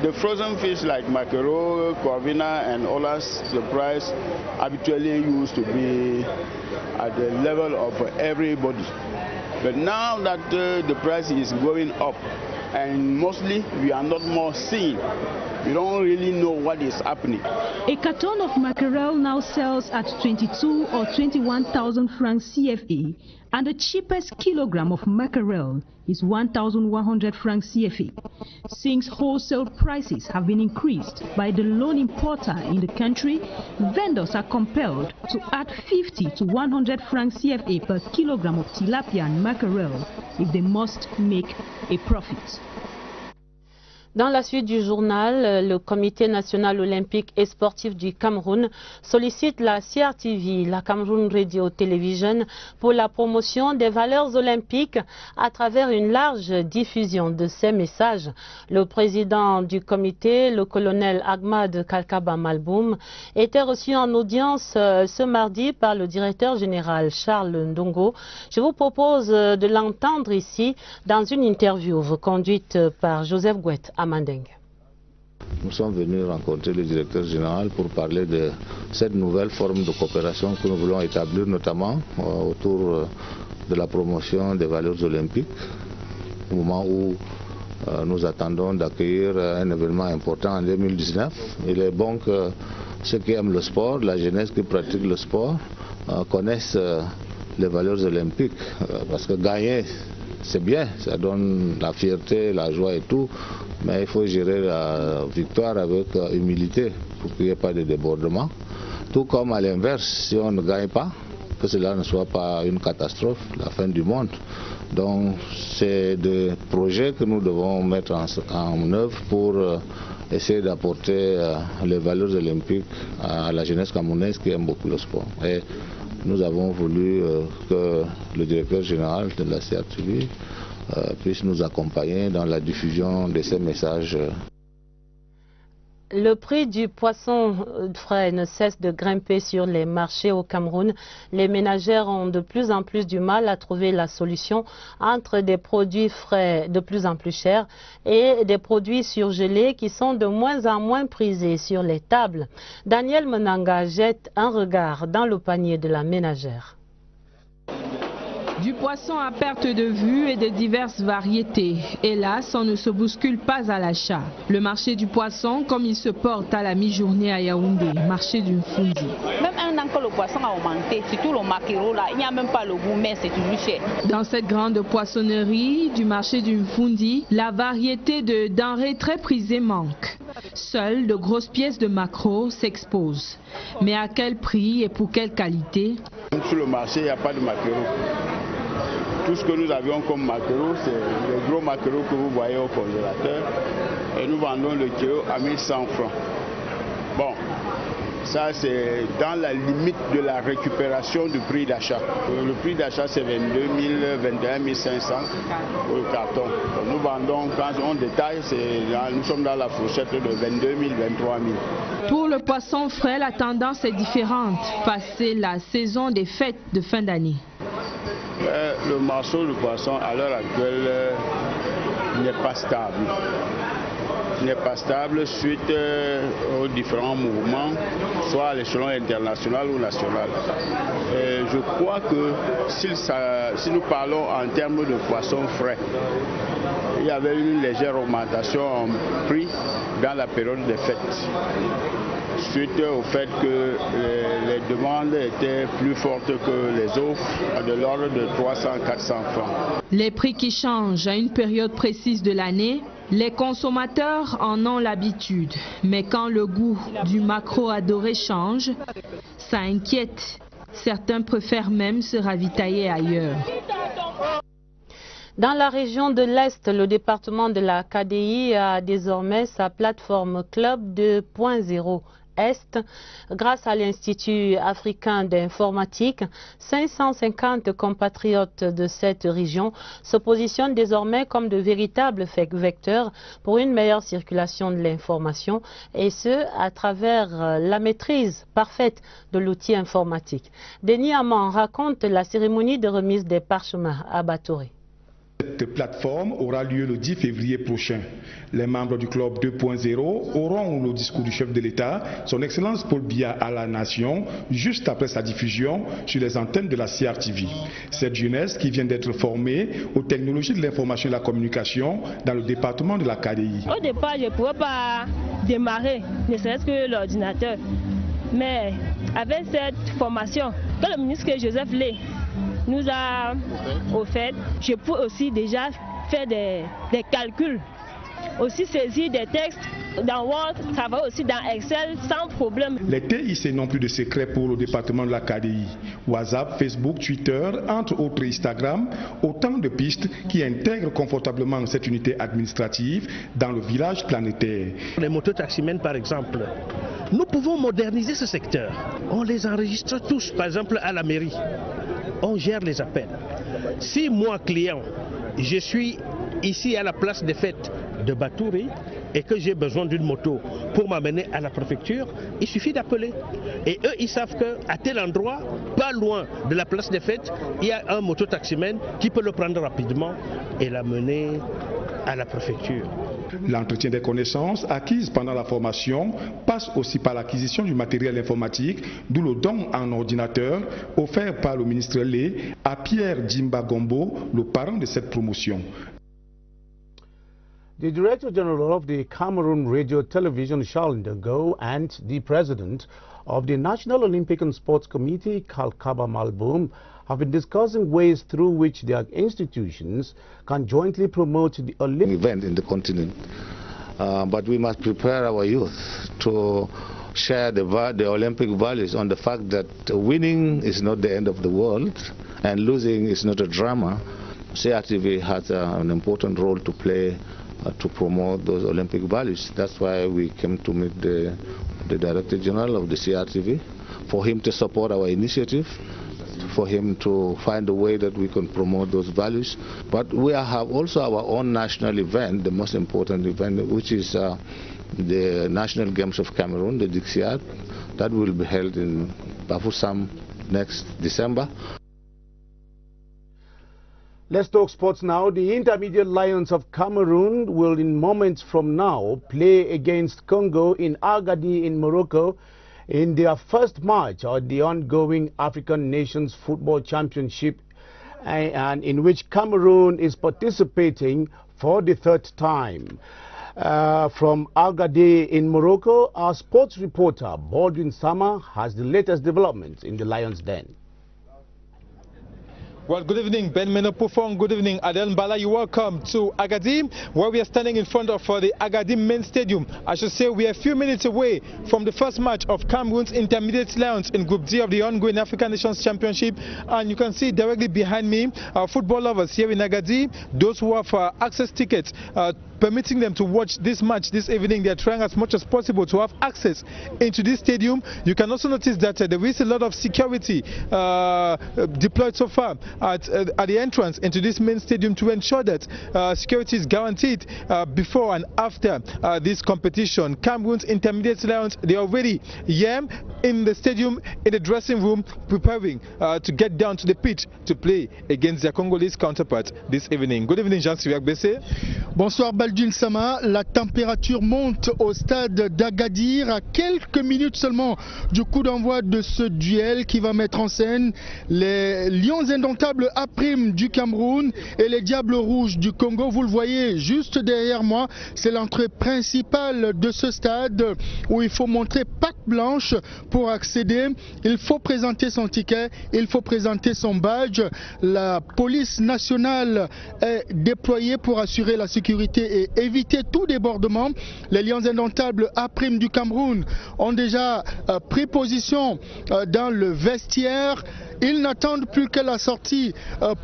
The frozen fish like mackerel, corvina and others, the price habitually used to be at the level of everybody. But now that the price is going up, and mostly we are not more seeing, we don't really know what is happening. A carton of mackerel now sells at 22 or 21,000 francs CFA, and the cheapest kilogram of mackerel is 1,100 francs CFA. Since wholesale prices have been increased by the lone importer in the country, vendors are compelled to add 50 to 100 francs CFA per kilogram of tilapia and mackerel if they must make a profit. Dans la suite du journal, le Comité national olympique et sportif du Cameroun sollicite la CRTV, la Cameroun Radio Television, pour la promotion des valeurs olympiques à travers une large diffusion de ces messages. Le président du comité, le colonel Ahmad Kalkaba Malboum, était reçu en audience ce mardi par le directeur général Charles Ndongo. Je vous propose de l'entendre ici dans une interview conduite par Joseph Gouet à Mandeng. Nous sommes venus rencontrer le directeur général pour parler de cette nouvelle forme de coopération que nous voulons établir, notamment autour de la promotion des valeurs olympiques, au moment où nous attendons d'accueillir un événement important en 2019. Il est bon que ceux qui aiment le sport, la jeunesse qui pratique le sport, connaissent les valeurs olympiques, parce que gagner, c'est bien, ça donne la fierté, la joie et tout, mais il faut gérer la victoire avec humilité pour qu'il n'y ait pas de débordement. Tout comme à l'inverse, si on ne gagne pas, que cela ne soit pas une catastrophe, la fin du monde. Donc c'est des projets que nous devons mettre en œuvre pour essayer d'apporter les valeurs olympiques à la jeunesse camerounaise qui aime beaucoup le sport. Et nous avons voulu que le directeur général de la CRTV puisse nous accompagner dans la diffusion de ces messages. Le prix du poisson frais ne cesse de grimper sur les marchés au Cameroun. Les ménagères ont de plus en plus du mal à trouver la solution entre des produits frais de plus en plus chers et des produits surgelés qui sont de moins en moins prisés sur les tables. Daniel Menanga jette un regard dans le panier de la ménagère. Du poisson à perte de vue et de diverses variétés. Hélas, on ne se bouscule pas à l'achat. Le marché du poisson, comme il se porte à la mi-journée à Yaoundé, marché d'une Fundi. Même un an que le poisson a augmenté, surtout le maquereau là, il n'y a même pas le goût, mais c'est toujours cher. Dans cette grande poissonnerie du marché d'une Fundi, la variété de denrées très prisées manque. Seules de grosses pièces de maquereau s'exposent. Mais à quel prix et pour quelle qualité? Sur le marché, il n'y a pas de maquereau. Tout ce que nous avions comme maquereau, c'est les gros maquereaux que vous voyez au congélateur. Et nous vendons le kilo à 1100 francs. Bon, ça c'est dans la limite de la récupération du prix d'achat. Le prix d'achat c'est 22 000, 21 500 pour le carton. Nous vendons, quand on détaille, nous sommes dans la fourchette de 22 000, 23 000. Pour le poisson frais, la tendance est différente, passé la saison des fêtes de fin d'année. Le marché du poisson à l'heure actuelle n'est pas stable. Il n'est pas stable suite aux différents mouvements, soit à l'échelon international ou national. Et je crois que si nous parlons en termes de poissons frais, il y avait une légère augmentation en prix dans la période des fêtes, suite au fait que les demandes étaient plus fortes que les offres, de l'ordre de 300-400 francs. Les prix qui changent à une période précise de l'année, les consommateurs en ont l'habitude. Mais quand le goût du maquereau adoré change, ça inquiète. Certains préfèrent même se ravitailler ailleurs. Dans la région de l'Est, le département de la KDI a désormais sa plateforme Club 2.0 Est. Grâce à l'Institut africain d'informatique, 550 compatriotes de cette région se positionnent désormais comme de véritables vecteurs pour une meilleure circulation de l'information, et ce, à travers la maîtrise parfaite de l'outil informatique. Denis Amand raconte la cérémonie de remise des parchemins à Batoré. Cette plateforme aura lieu le 10 février prochain. Les membres du Club 2.0 auront le discours du chef de l'État, son Excellence Paul Biya à la Nation, juste après sa diffusion sur les antennes de la CRTV. Cette jeunesse qui vient d'être formée aux technologies de l'information et de la communication dans le département de la KDI. Au départ, je ne pouvais pas démarrer, ne serait-ce que l'ordinateur. Mais avec cette formation, que le ministre Joseph Lé nous a offert, je peux aussi déjà faire des calculs, aussi saisir des textes dans Word, travailler aussi dans Excel sans problème. Les TIC n'ont plus de secret pour le département de la KDI. WhatsApp, Facebook, Twitter, entre autres Instagram, autant de pistes qui intègrent confortablement cette unité administrative dans le village planétaire. Les mototaximens par exemple, nous pouvons moderniser ce secteur. On les enregistre tous, par exemple à la mairie. On gère les appels. Si moi, client, je suis ici à la place des fêtes de Batouri et que j'ai besoin d'une moto pour m'amener à la préfecture, il suffit d'appeler. Et eux, ils savent qu'à tel endroit, pas loin de la place des fêtes, il y a un mototaximan qui peut le prendre rapidement et l'amener à la préfecture. L'entretien des connaissances acquises pendant la formation passe aussi par l'acquisition du matériel informatique, d'où le don en ordinateur offert par le ministre Lé à Pierre Djimba Gombo, le parent de cette promotion. The Director General of the Cameroon Radio Television, Charles Ndengo, and the President of the National Olympic and Sports Committee, Kalkaba Malboum, have been discussing ways through which their institutions can jointly promote the Olympic event in the continent. But we must prepare our youth to share the Olympic values on the fact that winning is not the end of the world and losing is not a drama. CRTV has an important role to play to promote those Olympic values. That's why we came to meet the Director General of the CRTV, for him to support our initiative, for him to find a way that we can promote those values. But we have also our own national event, the most important event, which is the National Games of Cameroon, the Dixiad, that will be held in Bafoussam next December. Let's talk sports now. The Intermediate Lions of Cameroon will in moments from now play against Congo in Agadir in Morocco in their first match of the ongoing African Nations Football Championship, and in which Cameroon is participating for the third time. From Agadir in Morocco, our sports reporter Baldwin Sama has the latest developments in the Lions' Den. Well, good evening, Ben Menopouffong. Good evening, Adel Mbala. You welcome to Agadir, where we are standing in front of the Agadir main stadium. I should say we are a few minutes away from the first match of Cameroon's Intermediate Lions in Group D of the ongoing African Nations Championship. And you can see directly behind me our football lovers here in Agadir, those who have access tickets, permitting them to watch this match this evening. They are trying as much as possible to have access into this stadium. You can also notice that there is a lot of security deployed so far at the entrance into this main stadium to ensure that security is guaranteed before and after this competition. Cameroon's Intermediate Lions, they are already here in the stadium, in the dressing room, preparing to get down to the pitch to play against their Congolese counterpart this evening. Good evening, Jean-Sylvain Bessé. Bonsoir Baldwin Sama. La température monte au stade d'Agadir à quelques minutes seulement du coup d'envoi de ce duel qui va mettre en scène les Lions indomptables A-Prime du Cameroun et les Diables Rouges du Congo. Vous le voyez juste derrière moi, c'est l'entrée principale de ce stade où il faut montrer patte blanche pour accéder. Il faut présenter son ticket, il faut présenter son badge. La police nationale est déployée pour assurer la sécurité et éviter tout débordement. Les Lions indomptables A-Prime du Cameroun ont déjà pris position dans le vestiaire. Ils n'attendent plus que la sortie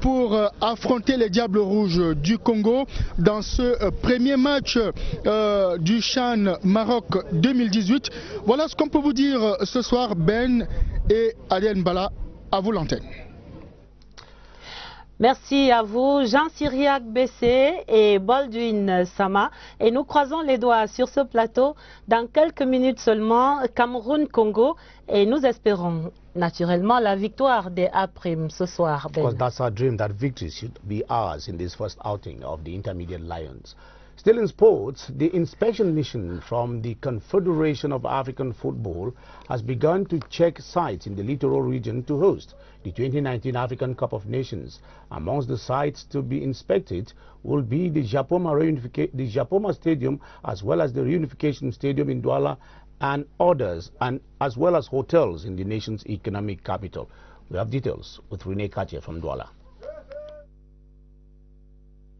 pour affronter les Diables Rouges du Congo dans ce premier match du CHAN Maroc 2018. Voilà ce qu'on peut vous dire ce soir, Ben et Adel Mbala. À vous l'antenne. Merci à vous, Jean-Cyriac Bessé et Baldwin Sama. Et nous croisons les doigts sur ce plateau. Dans quelques minutes seulement, Cameroun-Congo. Et nous espérons naturellement la victoire des A-Prime ce soir. Ben. Because that's our dream, that victory should be ours in this first outing of the Intermediate Lions. Still in sports, the inspection mission from the Confederation of African Football has begun to check sites in the littoral region to host the 2019 African Cup of Nations. Amongst the sites to be inspected will be the Japoma Stadium, as well as the Reunification Stadium in Douala and others, and as well as hotels in the nation's economic capital. We have details with Rene Kache from Douala.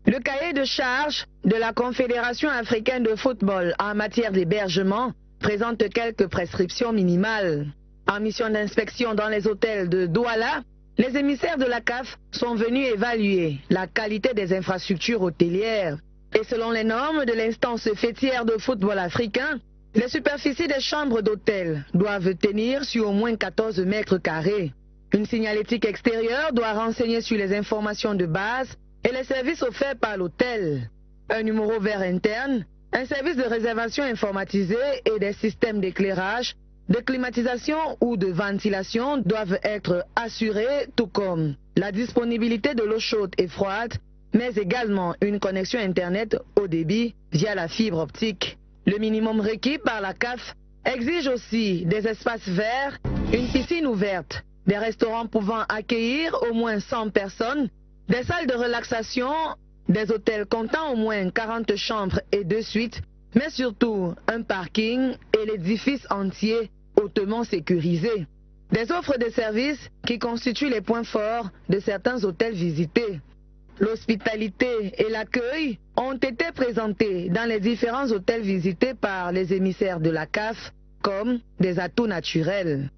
Le cahier de charges de la Confédération africaine de football en matière d'hébergement présente quelques prescriptions minimales. En mission d'inspection dans les hôtels de Douala, les émissaires de la CAF sont venus évaluer la qualité des infrastructures hôtelières. Et selon les normes de l'instance fêtière de football africain, les superficies des chambres d'hôtel doivent tenir sur au moins 14 mètres carrés. Une signalétique extérieure doit renseigner sur les informations de base et les services offerts par l'hôtel. Un numéro vert interne, un service de réservation informatisé et des systèmes d'éclairage, de climatisation ou de ventilation doivent être assurés, tout comme la disponibilité de l'eau chaude et froide, mais également une connexion Internet haut débit via la fibre optique. Le minimum requis par la CAF exige aussi des espaces verts, une piscine ouverte, des restaurants pouvant accueillir au moins 100 personnes, des salles de relaxation, des hôtels comptant au moins 40 chambres et 2 suites, mais surtout un parking et l'édifice entier hautement sécurisé. Des offres de services qui constituent les points forts de certains hôtels visités. L'hospitalité et l'accueil ont été présentés dans les différents hôtels visités par les émissaires de la CAF comme des atouts naturels.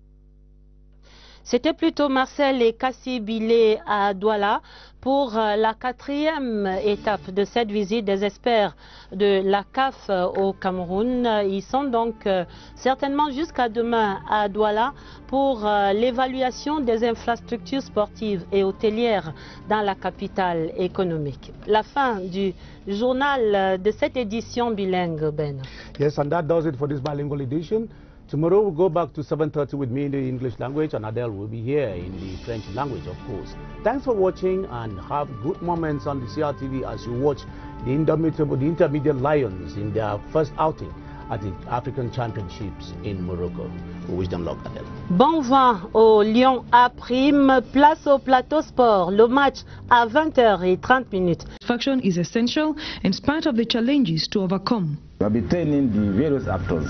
C'était plutôt Marcel et Cassie Bilé à Douala pour la 4e étape de cette visite des experts de la CAF au Cameroun. Ils sont donc certainement jusqu'à demain à Douala pour l'évaluation des infrastructures sportives et hôtelières dans la capitale économique. La fin du journal de cette édition bilingue, Ben. Yes, and that does it for this bilingual edition. Tomorrow we'll go back to 7:30 with me in the English language, and Adele will be here in the French language, of course. Thanks for watching, and have good moments on the CRTV as you watch the intermediate Lions in their first outing at the African Championships in Morocco. We wish them luck, Adele. Bon vent au Lion A', place au plateau sport. Le match à 20h30. Satisfaction is essential in spite of the challenges to overcome. We will be training the various actors,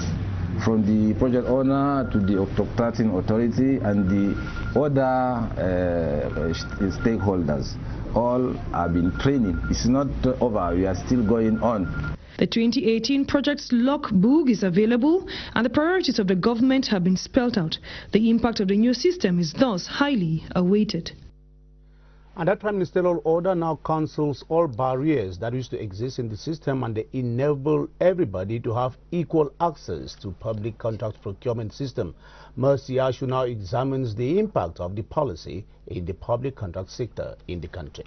from the project owner to the contracting authority and the other stakeholders. All have been training. It's not over, we are still going on. The 2018 project's logbook is available and the priorities of the government have been spelled out. The impact of the new system is thus highly awaited. And that Prime Ministerial order now cancels all barriers that used to exist in the system, and they enable everybody to have equal access to public contract procurement system. Mercy Ashu now examines the impact of the policy in the public contract sector in the country.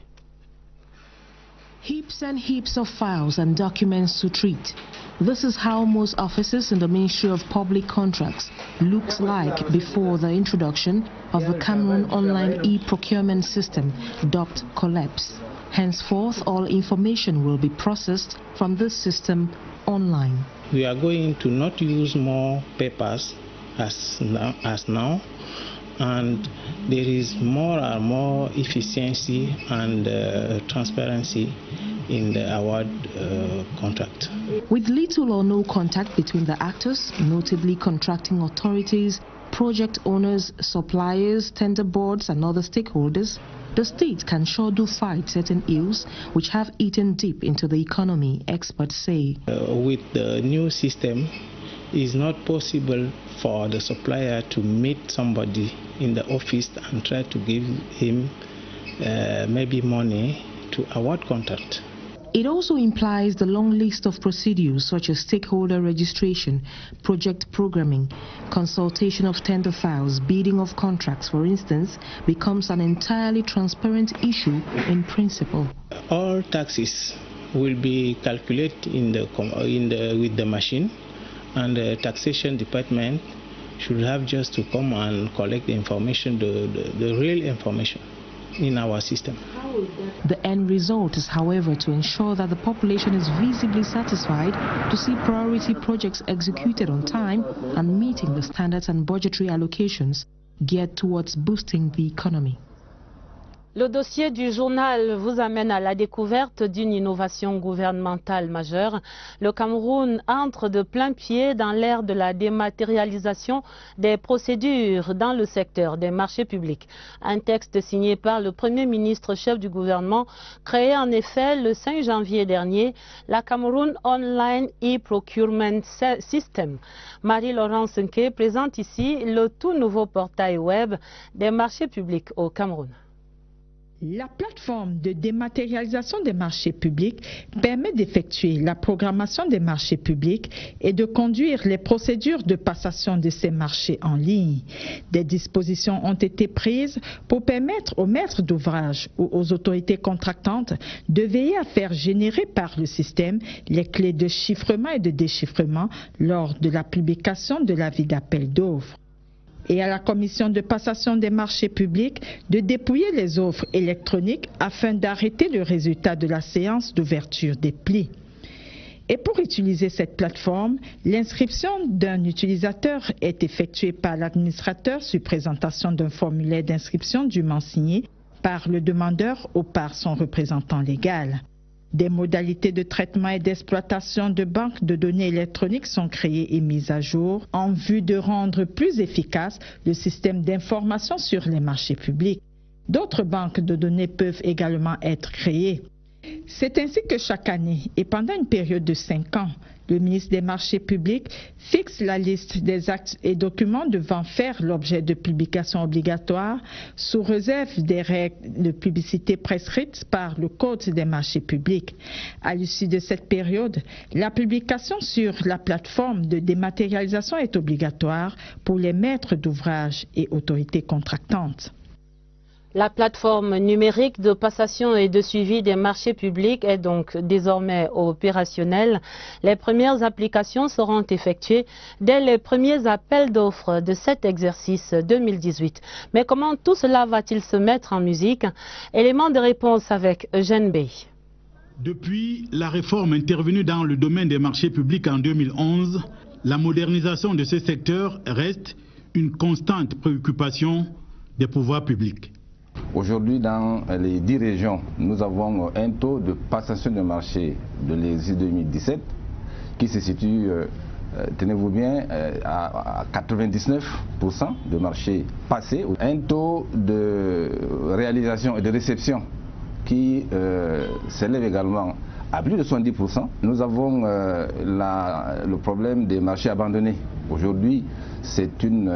Heaps and heaps of files and documents to treat. This is how most offices in the Ministry of Public Contracts looked like before the introduction of the Cameroon Online E-Procurement System, dubbed COLEPS. Henceforth, all information will be processed from this system online. We are going to not use more papers as now, and there is more and more efficiency and transparency in the award contract. With little or no contact between the actors, notably contracting authorities, project owners, suppliers, tender boards and other stakeholders, the state can sure do fight certain ills which have eaten deep into the economy, experts say. With the new system, it's not possible for the supplier to meet somebody in the office and try to give him maybe money to award contract. It also implies the long list of procedures such as stakeholder registration, project programming, consultation of tender files, bidding of contracts, for instance, becomes an entirely transparent issue in principle. All taxes will be calculated with the machine, and the taxation department should have just to come and collect the information, the real information in our system. The end result is, however, to ensure that the population is visibly satisfied to see priority projects executed on time and meeting the standards and budgetary allocations geared towards boosting the economy. Le dossier du journal vous amène à la découverte d'une innovation gouvernementale majeure. Le Cameroun entre de plein pied dans l'ère de la dématérialisation des procédures dans le secteur des marchés publics. Un texte signé par le Premier ministre chef du gouvernement créé en effet le 5 janvier dernier la Cameroun Online e-Procurement System. Marie-Laurence Nke présente ici le tout nouveau portail web des marchés publics au Cameroun. La plateforme de dématérialisation des marchés publics permet d'effectuer la programmation des marchés publics et de conduire les procédures de passation de ces marchés en ligne. Des dispositions ont été prises pour permettre aux maîtres d'ouvrage ou aux autorités contractantes de veiller à faire générer par le système les clés de chiffrement et de déchiffrement lors de la publication de l'avis d'appel d'offres. Et à la commission de passation des marchés publics de dépouiller les offres électroniques afin d'arrêter le résultat de la séance d'ouverture des plis. Et pour utiliser cette plateforme, l'inscription d'un utilisateur est effectuée par l'administrateur sur présentation d'un formulaire d'inscription dûment signé par le demandeur ou par son représentant légal. Des modalités de traitement et d'exploitation de banques de données électroniques sont créées et mises à jour en vue de rendre plus efficace le système d'information sur les marchés publics. D'autres banques de données peuvent également être créées. C'est ainsi que chaque année et pendant une période de 5 ans, le ministre des Marchés publics fixe la liste des actes et documents devant faire l'objet de publications obligatoires sous réserve des règles de publicité prescrites par le Code des marchés publics. À l'issue de cette période, la publication sur la plateforme de dématérialisation est obligatoire pour les maîtres d'ouvrage et autorités contractantes. La plateforme numérique de passation et de suivi des marchés publics est donc désormais opérationnelle. Les premières applications seront effectuées dès les premiers appels d'offres de cet exercice 2018. Mais comment tout cela va-t-il se mettre en musique? Élément de réponse avec Eugène Bey. Depuis la réforme intervenue dans le domaine des marchés publics en 2011, la modernisation de ce secteur reste une constante préoccupation des pouvoirs publics. Aujourd'hui, dans les 10 régions, nous avons un taux de passation de marché de l'exercice 2017 qui se situe, tenez-vous bien, à 99% de marchés passés. Un taux de réalisation et de réception qui s'élève également à plus de 70%. Nous avons le problème des marchés abandonnés. Aujourd'hui, c'est une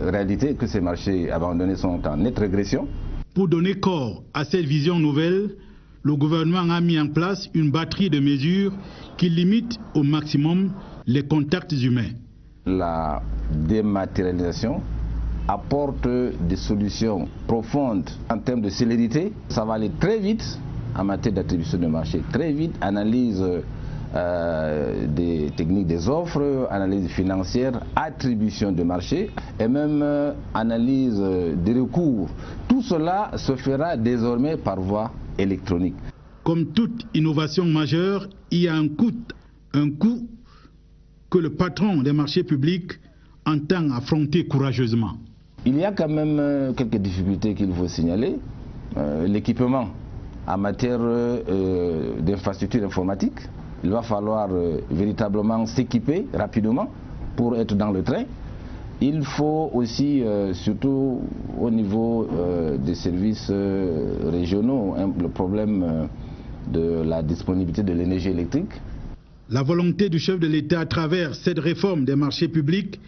réalité que ces marchés abandonnés sont en nette régression. Pour donner corps à cette vision nouvelle, le gouvernement a mis en place une batterie de mesures qui limitent au maximum les contacts humains. La dématérialisation apporte des solutions profondes en termes de célérité. Ça va aller très vite en matière d'attribution de marché, très vite, analyse des techniques des offres, analyse financière, attribution de marché et même analyse des recours. Tout cela se fera désormais par voie électronique. Comme toute innovation majeure, il y a un coût que le patron des marchés publics entend affronter courageusement. Il y a quand même quelques difficultés qu'il faut signaler. L'équipement en matière d'infrastructures informatiques. Il va falloir véritablement s'équiper rapidement pour être dans le train. Il faut aussi, surtout au niveau des services régionaux, le problème de la disponibilité de l'énergie électrique. La volonté du chef de l'État à travers cette réforme des marchés publics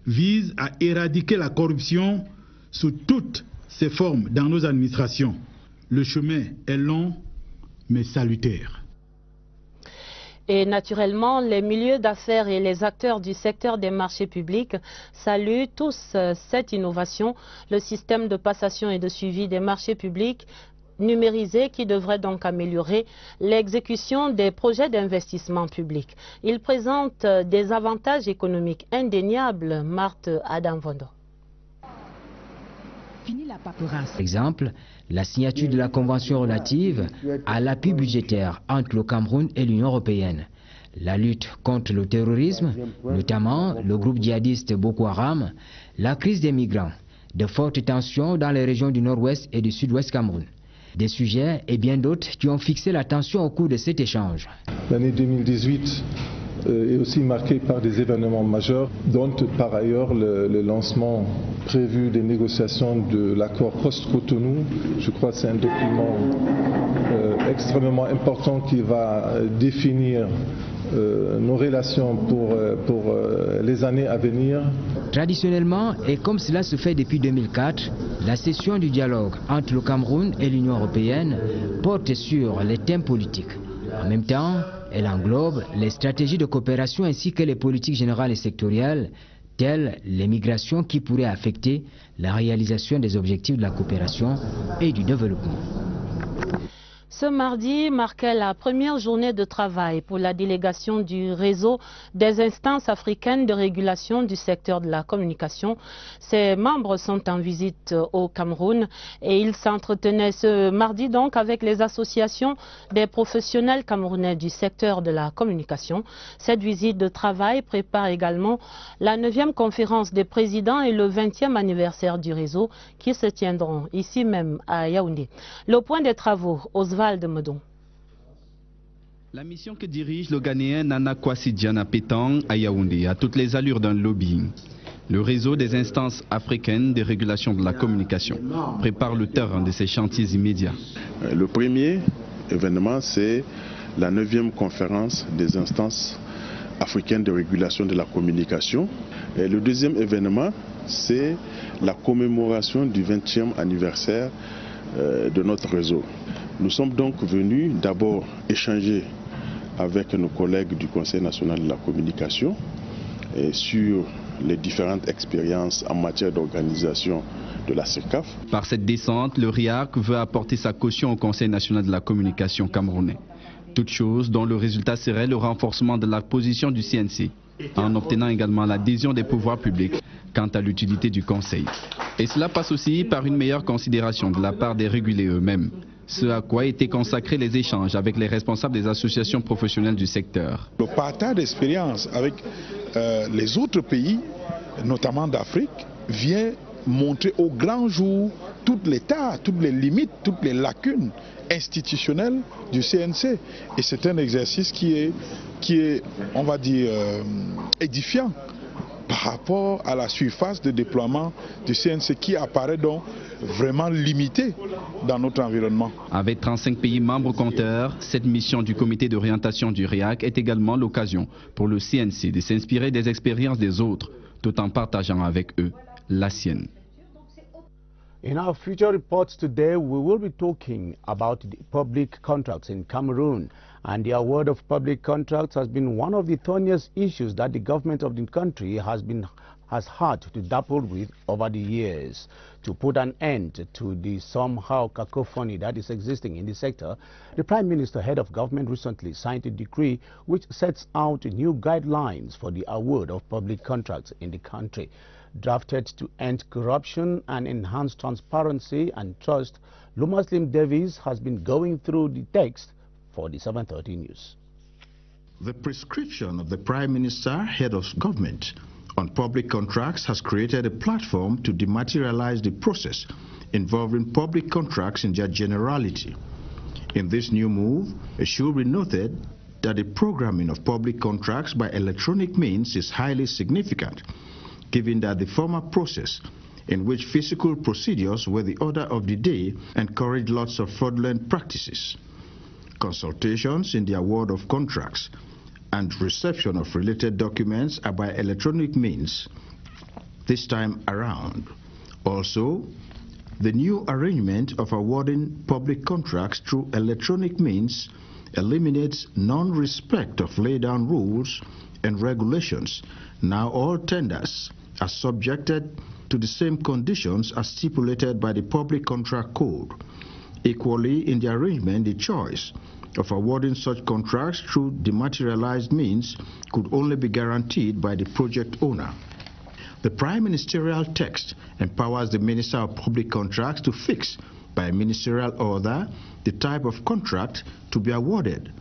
vise à éradiquer la corruption sous toutes ses formes dans nos administrations. Le chemin est long, mais salutaire. Et naturellement, les milieux d'affaires et les acteurs du secteur des marchés publics saluent tous cette innovation, le système de passation et de suivi des marchés publics numérisé qui devrait donc améliorer l'exécution des projets d'investissement public. Il présente des avantages économiques indéniables, Marthe Adam-Vondo. Fini la paperasse. Par exemple, la signature de la convention relative à l'appui budgétaire entre le Cameroun et l'Union européenne. La lutte contre le terrorisme, notamment le groupe djihadiste Boko Haram, la crise des migrants, de fortes tensions dans les régions du nord-ouest et du sud-ouest Cameroun. Des sujets et bien d'autres qui ont fixé l'attention au cours de cet échange. L'année 2018 est aussi marquée par des événements majeurs, dont par ailleurs le lancement prévu des négociations de l'accord post-Cotonou. Je crois que c'est un document extrêmement important qui va définir nos relations pour les années à venir. Traditionnellement, et comme cela se fait depuis 2004, la session du dialogue entre le Cameroun et l'Union européenne porte sur les thèmes politiques. En même temps, elle englobe les stratégies de coopération ainsi que les politiques générales et sectorielles, telles les migrations qui pourraient affecter la réalisation des objectifs de la coopération et du développement. Ce mardi marquait la première journée de travail pour la délégation du réseau des instances africaines de régulation du secteur de la communication. Ses membres sont en visite au Cameroun et ils s'entretenaient ce mardi donc avec les associations des professionnels camerounais du secteur de la communication. Cette visite de travail prépare également la 9e conférence des présidents et le 20e anniversaire du réseau qui se tiendront ici même à Yaoundé. Le point des travaux, Oswald de Medon. La mission que dirige le Ghanéen Nana Kwasi Diana Pétang à Yaoundé a toutes les allures d'un lobbying. Le réseau des instances africaines de régulation de la communication prépare le terrain de ces chantiers immédiats. Le premier événement, c'est la 9e conférence des instances africaines de régulation de la communication. Et le deuxième événement, c'est la commémoration du 20e anniversaire de notre réseau. Nous sommes donc venus d'abord échanger avec nos collègues du Conseil national de la communication sur les différentes expériences en matière d'organisation de la CECAF. Par cette descente, le RIAC veut apporter sa caution au Conseil national de la communication camerounais. Toute chose dont le résultat serait le renforcement de la position du CNC, en obtenant également l'adhésion des pouvoirs publics quant à l'utilité du Conseil. Et cela passe aussi par une meilleure considération de la part des régulés eux-mêmes, ce à quoi étaient consacrés les échanges avec les responsables des associations professionnelles du secteur. Le partage d'expérience avec les autres pays, notamment d'Afrique, vient montrer au grand jour toutes les tares, toutes les limites, toutes les lacunes institutionnelles du CNC. Et c'est un exercice qui est, on va dire, édifiant par rapport à la surface de déploiement du CNC qui apparaît donc vraiment limitée dans notre environnement. Avec 35 pays membres compteurs, cette mission du comité d'orientation du RIAC est également l'occasion pour le CNC de s'inspirer des expériences des autres, tout en partageant avec eux la sienne. In our future reports today, we will be talking about the public contracts in Cameroon. And the award of public contracts has been one of the thorniest issues that the government of the country has had to grapple with over the years. To put an end to the somehow cacophony that is existing in the sector, the Prime Minister, head of government, recently signed a decree which sets out new guidelines for the award of public contracts in the country. Drafted to end corruption and enhance transparency and trust, Lumaslim Davies has been going through the text for the 7:30 News. The prescription of the Prime Minister, head of government, on public contracts has created a platform to dematerialize the process involving public contracts in their generality. In this new move, it should be noted that the programming of public contracts by electronic means is highly significant, given that the former process, in which physical procedures were the order of the day, encouraged lots of fraudulent practices. Consultations in the award of contracts and reception of related documents are by electronic means this time around. Also, the new arrangement of awarding public contracts through electronic means eliminates non-respect of laid-down rules and regulations. Now all tenders are subjected to the same conditions as stipulated by the Public Contract Code. Equally, in the arrangement, the choice of awarding such contracts through dematerialized means could only be guaranteed by the project owner. The Prime Ministerial text empowers the Minister of Public Contracts to fix, by a ministerial order, the type of contract to be awarded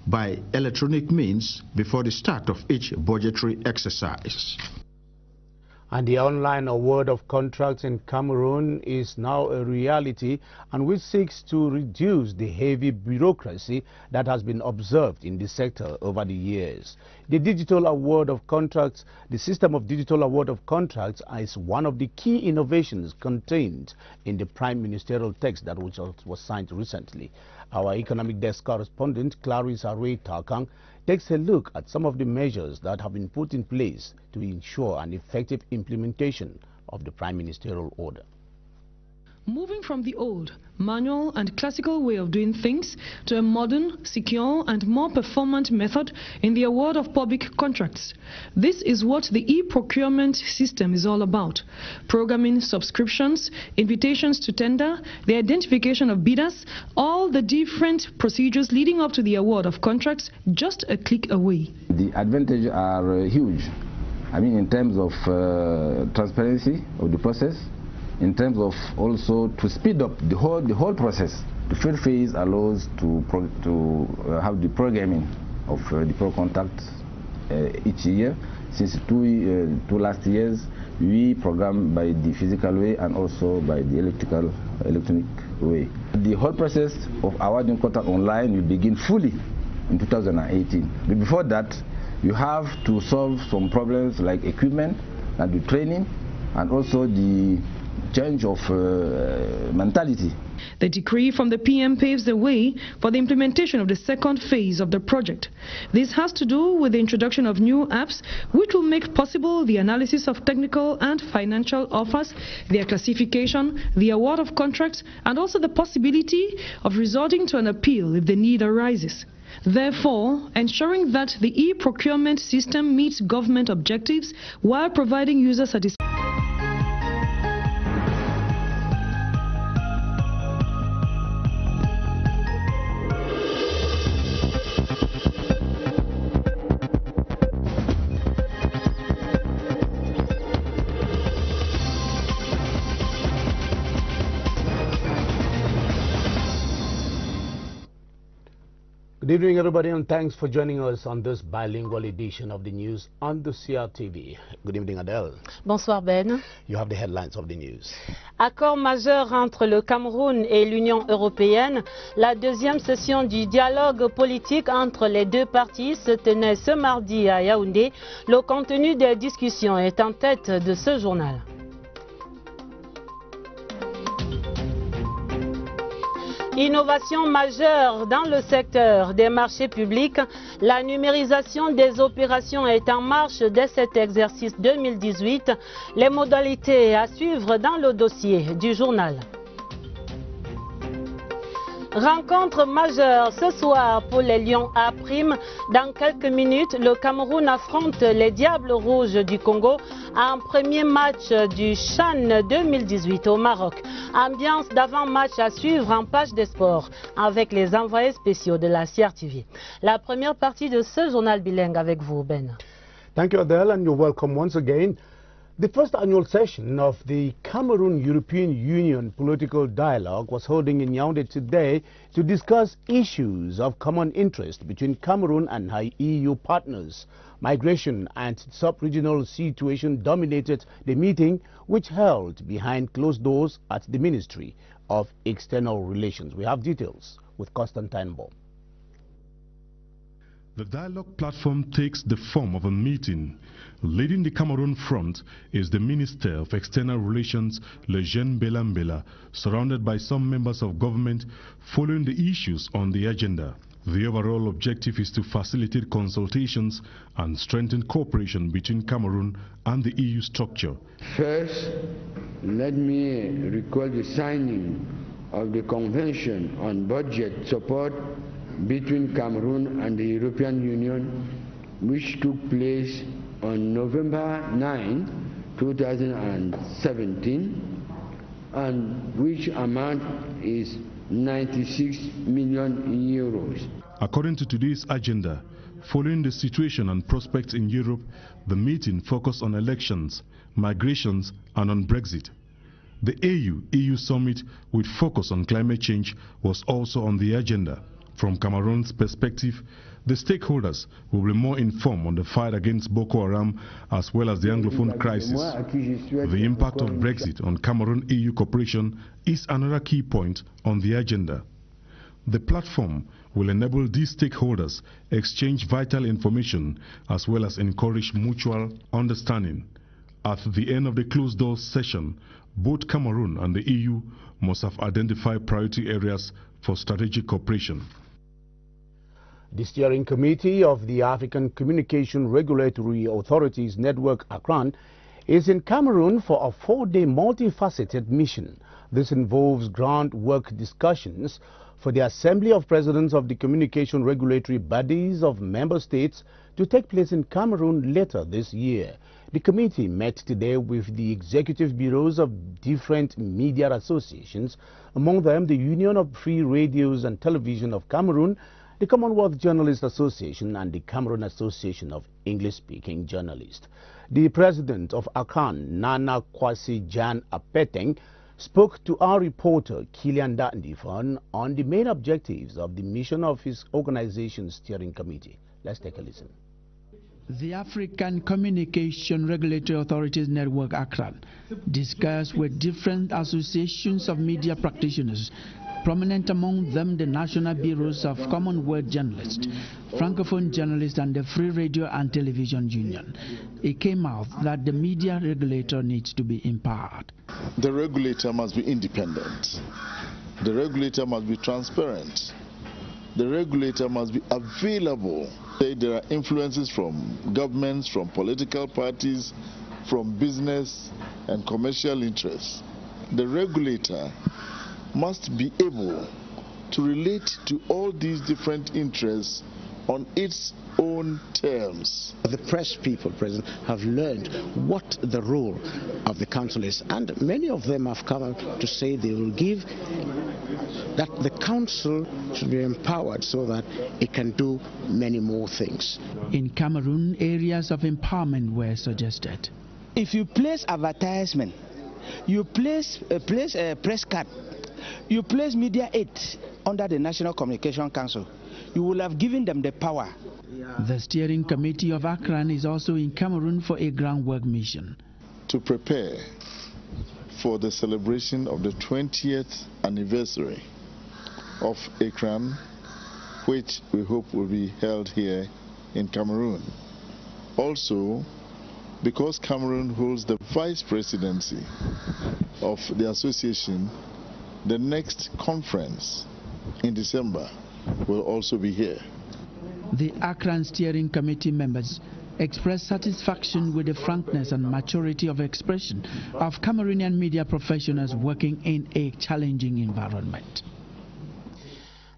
by electronic means before the start of each budgetary exercise. And the online award of contracts in Cameroon is now a reality, and which seeks to reduce the heavy bureaucracy that has been observed in the sector over the years. The digital award of contracts, the system of digital award of contracts is one of the key innovations contained in the Prime Ministerial text that was signed recently. Our economic desk correspondent, Clarissa Ray Tarkang, takes a look at some of the measures that have been put in place to ensure an effective implementation of the Prime Ministerial order. Moving from the old, manual and classical way of doing things to a modern, secure and more performant method in the award of public contracts. This is what the e-procurement system is all about. Programming subscriptions, invitations to tender, the identification of bidders, all the different procedures leading up to the award of contracts, just a click away. The advantages are huge. I mean, in terms of transparency of the process, in terms of also to speed up the whole process. The first phase allows to have the programming of the pro contracts each year. Since two last years, we program by the physical way and also by the electronic way. The whole process of awarding contract online will begin fully in 2018. But before that, you have to solve some problems like equipment and the training and also the change of mentality. The decree from the PM paves the way for the implementation of the second phase of the project. This has to do with the introduction of new apps which will make possible the analysis of technical and financial offers, their classification, the award of contracts, and also the possibility of resorting to an appeal if the need arises. Therefore, ensuring that the e-procurement system meets government objectives while providing user satisfaction. Good evening, everybody, and thanks for joining us on this bilingual edition of the news on the CRTV. Good evening, Adele. Bonsoir, Ben. You have the headlines of the news. Accord majeur entre le Cameroun et l'Union européenne. La deuxième session du dialogue politique entre les deux parties se tenait ce mardi à Yaoundé. Le contenu des discussions est en tête de ce journal. Innovation majeure dans le secteur des marchés publics. La numérisation des opérations est en marche dès cet exercice 2018. Les modalités à suivre dans le dossier du journal. Rencontre majeure ce soir pour les Lions A'. Dans quelques minutes, le Cameroun affronte les Diables Rouges du Congo en premier match du CHAN 2018 au Maroc. Ambiance d'avant-match à suivre en page des sports avec les envoyés spéciaux de la CRTV. La première partie de ce journal bilingue avec vous, Ben. Thank you, Adele, and you're welcome once again. The first annual session of the Cameroon-European Union Political Dialogue was holding in Yaoundé today to discuss issues of common interest between Cameroon and her EU partners. Migration and sub-regional situation dominated the meeting, which held behind closed doors at the Ministry of External Relations. We have details with Constantine Baum. The dialogue platform takes the form of a meeting. Leading the Cameroon front is the Minister of External Relations, Lejeune Belambela, surrounded by some members of government following the issues on the agenda. The overall objective is to facilitate consultations and strengthen cooperation between Cameroon and the EU structure. First, let me recall the signing of the Convention on Budget Support between Cameroon and the European Union, which took place on November 9, 2017, and which amount is 96 million euros. According to today's agenda, following the situation and prospects in Europe, the meeting focused on elections, migrations, and on Brexit. The AU-EU summit with focus on climate change was also on the agenda. From Cameroon's perspective, the stakeholders will be more informed on the fight against Boko Haram as well as the Anglophone crisis. The impact of Brexit on Cameroon-EU cooperation is another key point on the agenda. The platform will enable these stakeholders exchange vital information as well as encourage mutual understanding. At the end of the closed-door session, both Cameroon and the EU must have identified priority areas for strategic cooperation. The steering committee of the African Communication Regulatory Authorities Network, ACRAN, is in Cameroon for a 4-day multifaceted mission. This involves groundwork discussions for the Assembly of Presidents of the Communication Regulatory Bodies of Member States to take place in Cameroon later this year. The committee met today with the executive bureaus of different media associations, among them the Union of Free Radios and Television of Cameroon, the Commonwealth Journalists Association and the Cameroon Association of English-Speaking Journalists. The president of ACRAN, Nana Kwasi Jan Apeteng, spoke to our reporter Kilian Dandifon on the main objectives of the mission of his organization's steering committee. Let's take a listen. The African Communication Regulatory Authorities Network, ACRAN, discussed with different associations of media practitioners, prominent among them the National Bureaus of Commonwealth Journalists, Francophone Journalists and the Free Radio and Television Union. It came out that the media regulator needs to be empowered. The regulator must be independent. The regulator must be transparent. The regulator must be available. There are influences from governments, from political parties, from business and commercial interests. The regulator must be able to relate to all these different interests on its own terms. The press people, President, have learned what the role of the council is, and many of them have come out to say they will give that the council should be empowered so that it can do many more things. In Cameroon, areas of empowerment were suggested. If you place advertisement, you place a press card, you place media aid under the National Communication Council, you will have given them the power. The steering committee of ACRAN is also in Cameroon for a groundwork mission. To prepare for the celebration of the 20th anniversary of ACRAN, which we hope will be held here in Cameroon. Also, because Cameroon holds the vice presidency of the association, the next conference in December will also be here. The ACRAN steering committee members expressed satisfaction with the frankness and maturity of expression of Cameroonian media professionals working in a challenging environment.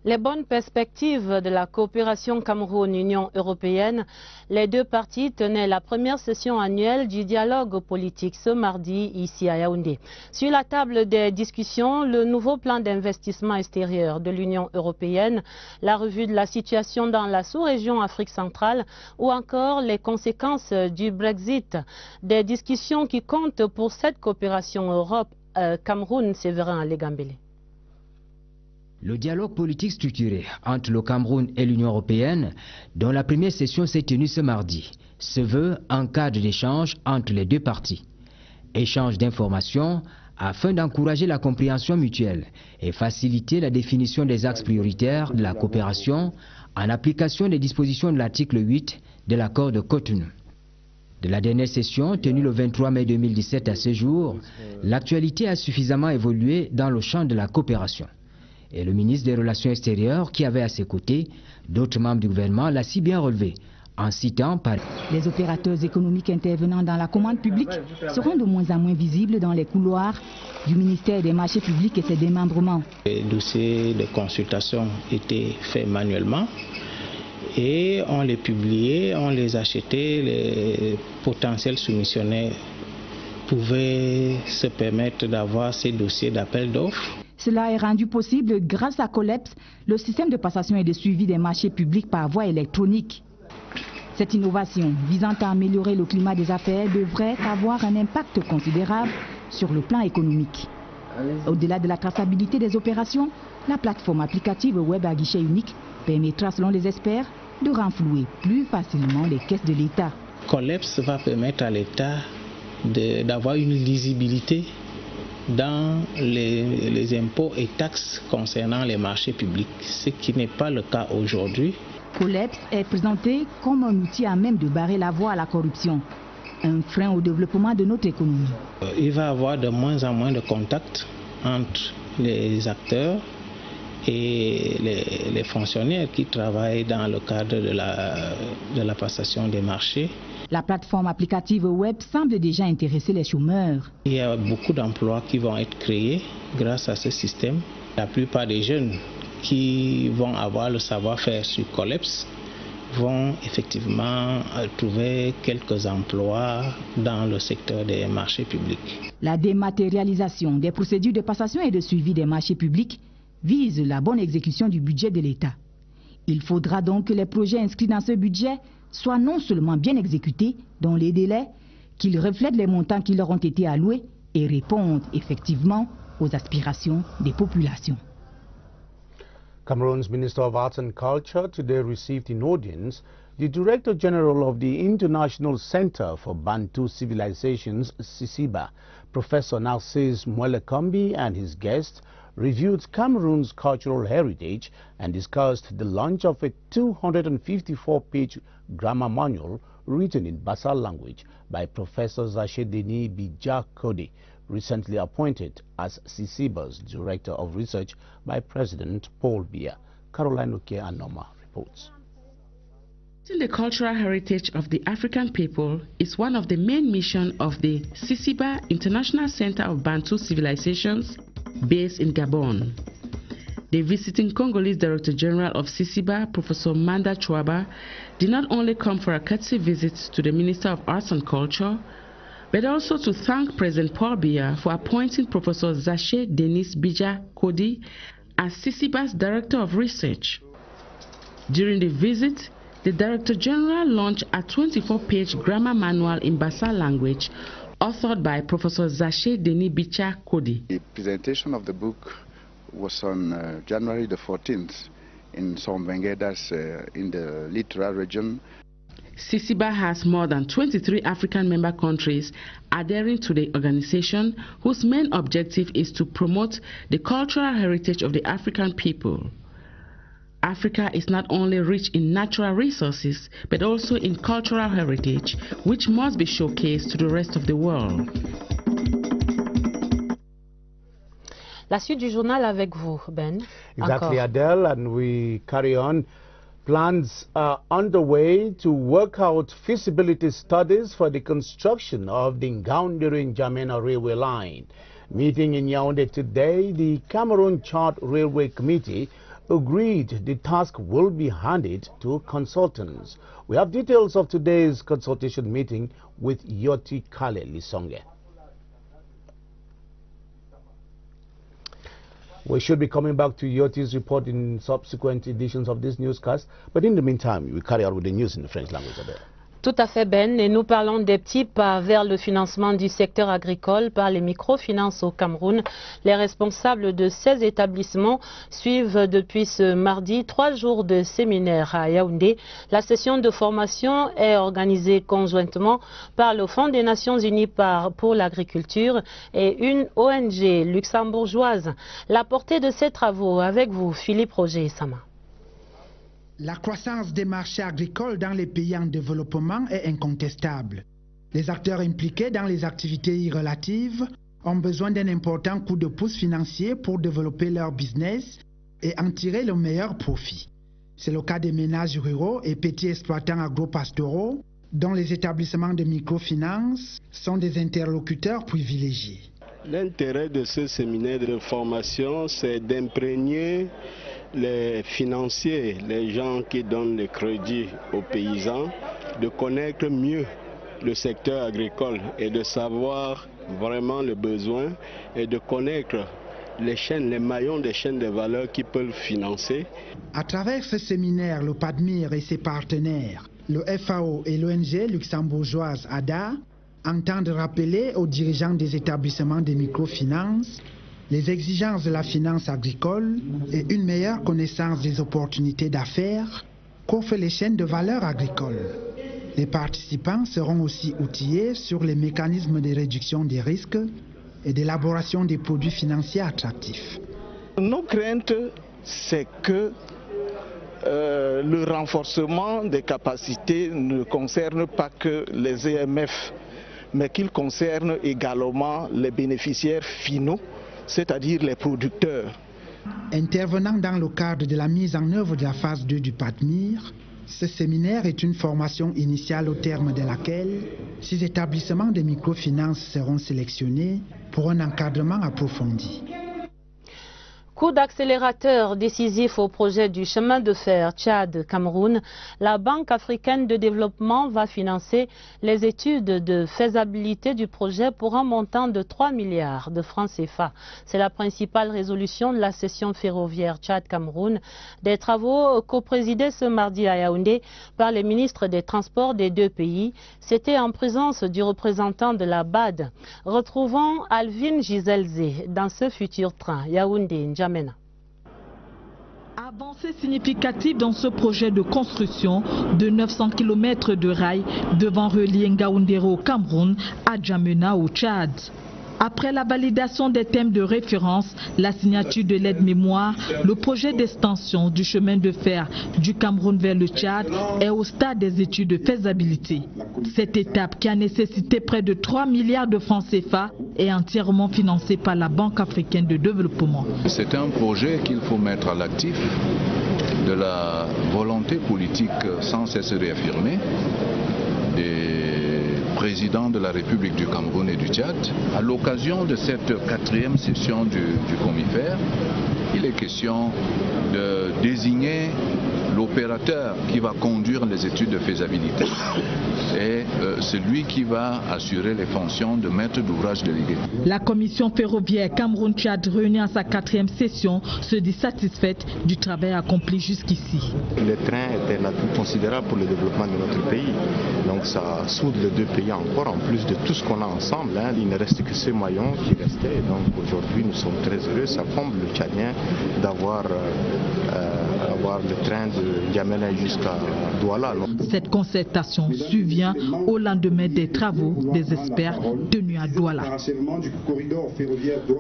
Les bonnes perspectives de la coopération Cameroun-Union européenne, les deux parties tenaient la première session annuelle du dialogue politique ce mardi ici à Yaoundé. Sur la table des discussions, le nouveau plan d'investissement extérieur de l'Union européenne, la revue de la situation dans la sous-région Afrique centrale ou encore les conséquences du Brexit. Des discussions qui comptent pour cette coopération Europe-Cameroun-Séverin Legambele. Le dialogue politique structuré entre le Cameroun et l'Union européenne, dont la première session s'est tenue ce mardi, se veut un cadre d'échange entre les deux parties. Échange d'informations afin d'encourager la compréhension mutuelle et faciliter la définition des axes prioritaires de la coopération en application des dispositions de l'article 8 de l'accord de Cotonou. De la dernière session tenue le 23 mai 2017 à ce jour, l'actualité a suffisamment évolué dans le champ de la coopération. Et le ministre des Relations extérieures, qui avait à ses côtés d'autres membres du gouvernement, l'a si bien relevé, en citant par... Les opérateurs économiques intervenant dans la commande publique seront de moins en moins visibles dans les couloirs du ministère des Marchés publics et ses démembrements. Les dossiers de consultation étaient faits manuellement et on les publiait, on les achetait, les potentiels soumissionnaires pouvaient se permettre d'avoir ces dossiers d'appel d'offres. Cela est rendu possible grâce à COLEPS, le système de passation et de suivi des marchés publics par voie électronique. Cette innovation visant à améliorer le climat des affaires devrait avoir un impact considérable sur le plan économique. Au-delà de la traçabilité des opérations, la plateforme applicative web à guichet unique permettra, selon les experts, de renflouer plus facilement les caisses de l'État. COLEPS va permettre à l'État d'avoir une lisibilité dans les impôts et taxes concernant les marchés publics, ce qui n'est pas le cas aujourd'hui. COLEPS est présenté comme un outil à même de barrer la voie à la corruption, un frein au développement de notre économie. Il va y avoir de moins en moins de contacts entre les acteurs et les fonctionnaires qui travaillent dans le cadre de la passation des marchés. La plateforme applicative web semble déjà intéresser les chômeurs. Il y a beaucoup d'emplois qui vont être créés grâce à ce système. La plupart des jeunes qui vont avoir le savoir-faire sur COLEPS vont effectivement trouver quelques emplois dans le secteur des marchés publics. La dématérialisation des procédures de passation et de suivi des marchés publics vise la bonne exécution du budget de l'État. Il faudra donc que les projets inscrits dans ce budget soient non seulement bien exécutés dans les délais, qu'ils reflètent les montants qui leur ont été alloués et répondent effectivement aux aspirations des populations. Cameroon's Minister of Arts and Culture today received in audience the Director General of the International Center for Bantu Civilizations, CICIBA, Professor Narcisse Mwelekombi, and his guests reviewed Cameroon's cultural heritage and discussed the launch of a 254-page grammar manual written in Bassa language by Professor Zaché Denis Bija Kodi, recently appointed as CICIBA's Director of Research by President Paul Biya. Caroline Oke Anoma reports. The cultural heritage of the African people is one of the main missions of the CICIBA International Center of Bantu Civilizations based in Gabon. The visiting Congolese Director General of CICIBA, Professor Manda Chouaba, did not only come for a courtesy visit to the Minister of Arts and Culture, but also to thank President Paul Biya for appointing Professor Zaché Denis Bija Kodi as CICIBA's Director of Research. During the visit, the Director General launched a 24-page grammar manual in Bassa language authored by Professor Zaché Denis Bija Kodi. The presentation of the book was on January the 14th in Sombengedas in the Littoral region. CICIBA has more than 23 African member countries adhering to the organization, whose main objective is to promote the cultural heritage of the African people. Africa is not only rich in natural resources, but also in cultural heritage, which must be showcased to the rest of the world. La suite du journal avec vous, Ben. Exactly, Adele, and we carry on. Plans are underway to work out feasibility studies for the construction of the Ngaoundéré-N'Djamena railway line. Meeting in Yaoundé today, the Cameroon Chart Railway Committee agreed the task will be handed to consultants. We have details of today's consultation meeting with Yoti Kale Lisonge. We should be coming back to Yoti's report in subsequent editions of this newscast, but in the meantime, we carry on with the news in the French language. Tout à fait, Ben, et nous parlons des petits pas vers le financement du secteur agricole par les microfinances au Cameroun. Les responsables de ces établissements suivent depuis ce mardi 3 jours de séminaire à Yaoundé. La session de formation est organisée conjointement par le Fonds des Nations Unies pour l'agriculture et une ONG luxembourgeoise. La portée de ces travaux avec vous, Philippe Roger Sama. La croissance des marchés agricoles dans les pays en développement est incontestable. Les acteurs impliqués dans les activités relatives ont besoin d'un important coup de pouce financier pour développer leur business et en tirer le meilleur profit. C'est le cas des ménages ruraux et petits exploitants agro-pastoraux dont les établissements de microfinance sont des interlocuteurs privilégiés. L'intérêt de ce séminaire de formation, c'est d'imprégner les financiers, les gens qui donnent le crédit aux paysans, de connaître mieux le secteur agricole et de savoir vraiment le besoin et de connaître les chaînes, les maillons des chaînes de valeur qui peuvent financer. À travers ce séminaire, le PADMIR et ses partenaires, le FAO et l'ONG luxembourgeoise ADA, entendent rappeler aux dirigeants des établissements de microfinance les exigences de la finance agricole et une meilleure connaissance des opportunités d'affaires qu'offrent les chaînes de valeur agricoles. Les participants seront aussi outillés sur les mécanismes de réduction des risques et d'élaboration des produits financiers attractifs. Nos craintes, c'est que le renforcement des capacités ne concerne pas que les EMF, mais qu'il concerne également les bénéficiaires finaux, c'est-à-dire les producteurs. Intervenant dans le cadre de la mise en œuvre de la phase 2 du PATMIR, ce séminaire est une formation initiale au terme de laquelle 6 établissements de microfinance seront sélectionnés pour un encadrement approfondi. Coup d'accélérateur décisif au projet du chemin de fer Tchad-Cameroun, la Banque africaine de développement va financer les études de faisabilité du projet pour un montant de 3 milliards de francs CFA. C'est la principale résolution de la session ferroviaire Tchad-Cameroun, des travaux coprésidés ce mardi à Yaoundé par les ministres des Transports des deux pays. C'était en présence du représentant de la BAD. Retrouvons Alvin Giselze dans ce futur train. Yaoundé, N'Djamena. Avancée significative dans ce projet de construction de 900 km de rails devant relier Ngaoundéré au Cameroun à N'Djamena au Tchad. Après la validation des thèmes de référence, la signature de l'aide-mémoire, le projet d'extension du chemin de fer du Cameroun vers le Tchad est au stade des études de faisabilité. Cette étape, qui a nécessité près de 3 milliards de francs CFA, est entièrement financée par la Banque africaine de développement. C'est un projet qu'il faut mettre à l'actif de la volonté politique sans cesse réaffirmée des président de la République du Cameroun et du Tchad. À l'occasion de cette 4e session du Comifère, il est question de désigner l'opérateur qui va conduire les études de faisabilité et celui qui va assurer les fonctions de maître d'ouvrage délégué. La commission ferroviaire Cameroun-Tchad réunie à sa 4e session se dit satisfaite du travail accompli jusqu'ici. Le train est un atout considérable pour le développement de notre pays. Donc ça soude les deux pays encore, en plus de tout ce qu'on a ensemble. Il ne reste que ce maillon qui restait. Donc aujourd'hui nous sommes très heureux, ça comble le Tchadien d'avoir le train de N'Djamena jusqu'à Douala. Cette concertation survient au lendemain des travaux des experts tenus à Douala.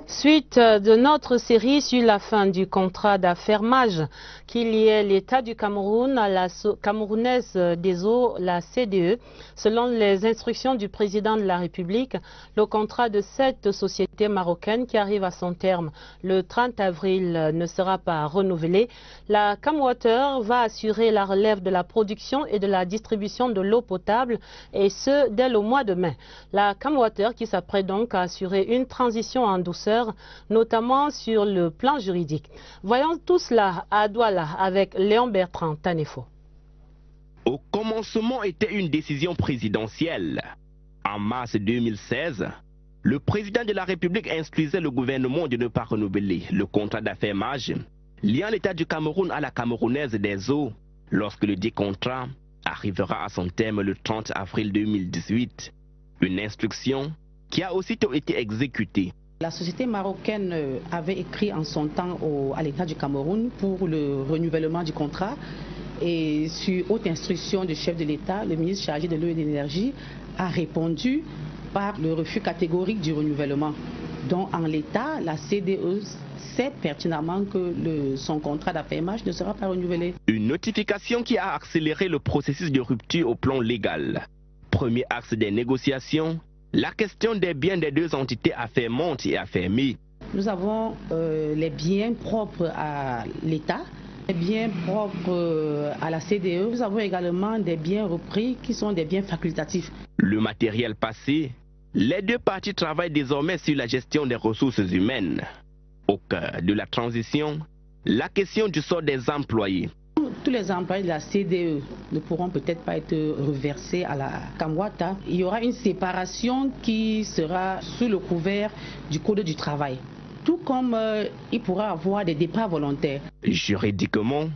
Suite de notre série sur la fin du contrat d'affermage qui liait l'État du Cameroun à la Camerounaise des eaux, la CDE. Selon les instructions du président de la République, le contrat de cette société marocaine qui arrive à son terme le 30 avril ne sera pas renouvelé. La Camwater va assurer la relève de la production et de la distribution de l'eau potable, et ce dès le mois de mai. La Camwater qui s'apprête donc à assurer une transition en douceur, notamment sur le plan juridique. Voyons tout cela à Douala avec Léon Bertrand Tanefo. Au commencement était une décision présidentielle. En mars 2016, le président de la République instruisait le gouvernement de ne pas renouveler le contrat d'affermage liant l'État du Cameroun à la Camerounaise des eaux lorsque le dit contrat arrivera à son terme le 30 avril 2018. Une instruction qui a aussitôt été exécutée. La société marocaine avait écrit en son temps à l'État du Cameroun pour le renouvellement du contrat. Et sur haute instruction du chef de l'État, le ministre chargé de l'eau et de l'énergie a répondu par le refus catégorique du renouvellement. Donc en l'état, la CDE sait pertinemment que son contrat d'affermage ne sera pas renouvelé. Une notification qui a accéléré le processus de rupture au plan légal. Premier axe des négociations, la question des biens des deux entités affermantes et affermées. Nous avons les biens propres à l'État, les biens propres à la CDE. Nous avons également des biens repris qui sont des biens facultatifs. Le matériel passé, les deux parties travaillent désormais sur la gestion des ressources humaines. Au cœur de la transition, la question du sort des employés. Tous les employés de la CDE ne pourront peut-être pas être reversés à la Camwata. Il y aura une séparation qui sera sous le couvert du Code du travail. Tout comme il pourra avoir des départs volontaires. Juridiquement,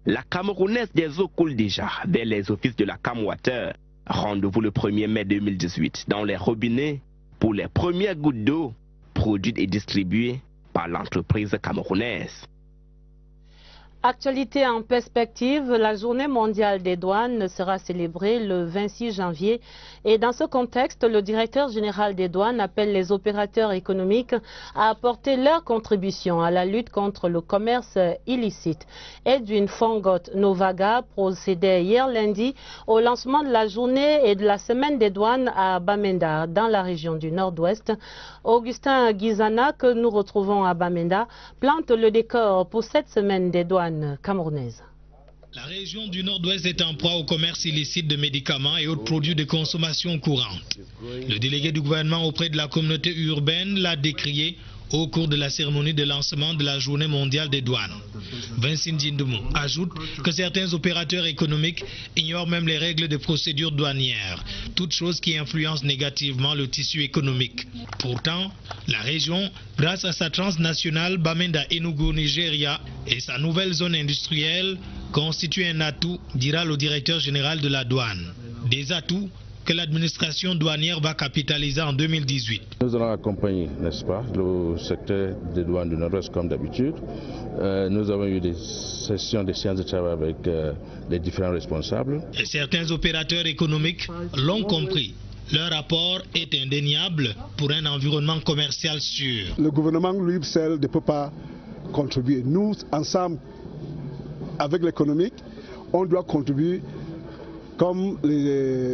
la Camerounaise des eaux coule déjà vers les offices de la Camwater. Rendez-vous le 1er mai 2018 dans les robinets pour les premières gouttes d'eau produites et distribuées par l'entreprise camerounaise. Actualité en perspective, la journée mondiale des douanes sera célébrée le 26 janvier et dans ce contexte, le directeur général des douanes appelle les opérateurs économiques à apporter leur contribution à la lutte contre le commerce illicite. Edwin Fongot Novaga procédait hier lundi au lancement de la journée et de la semaine des douanes à Bamenda, dans la région du Nord-Ouest. Augustin Guizana, que nous retrouvons à Bamenda, plante le décor pour cette semaine des douanes camerounaise. La région du Nord-Ouest est en proie au commerce illicite de médicaments et autres produits de consommation courante. Le délégué du gouvernement auprès de la communauté urbaine l'a décrié au cours de la cérémonie de lancement de la journée mondiale des douanes. Vincent Djindoumou ajoute que certains opérateurs économiques ignorent même les règles de procédure douanière, toute chose qui influence négativement le tissu économique. Pourtant, la région, grâce à sa transnationale Bamenda Enugu Nigeria et sa nouvelle zone industrielle, constitue un atout, dira le directeur général de la douane. Des atouts que l'administration douanière va capitaliser en 2018. Nous allons accompagner, n'est-ce pas, le secteur des douanes du Nord-Ouest comme d'habitude. Nous avons eu des sessions de séances de travail avec les différents responsables. Et certains opérateurs économiques l'ont compris. Leur apport est indéniable pour un environnement commercial sûr. Le gouvernement lui seul ne peut pas contribuer. Nous, ensemble, avec l'économique, on doit contribuer comme les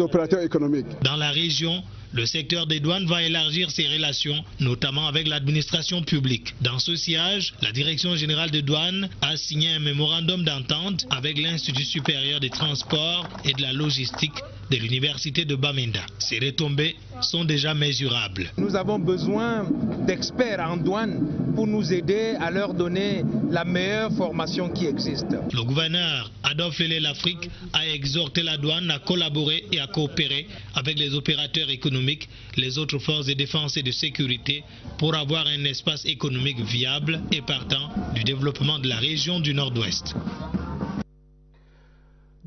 opérateurs économiques. Dans la région, le secteur des douanes va élargir ses relations, notamment avec l'administration publique. Dans ce sillage, la Direction générale des douanes a signé un mémorandum d'entente avec l'Institut supérieur des transports et de la logistique de l'université de Bamenda. Ces retombées sont déjà mesurables. Nous avons besoin d'experts en douane pour nous aider à leur donner la meilleure formation qui existe. Le gouverneur Adolphe Lélé-L'Afrique a exhorté la douane à collaborer et à coopérer avec les opérateurs économiques, les autres forces de défense et de sécurité pour avoir un espace économique viable et partant du développement de la région du Nord-Ouest.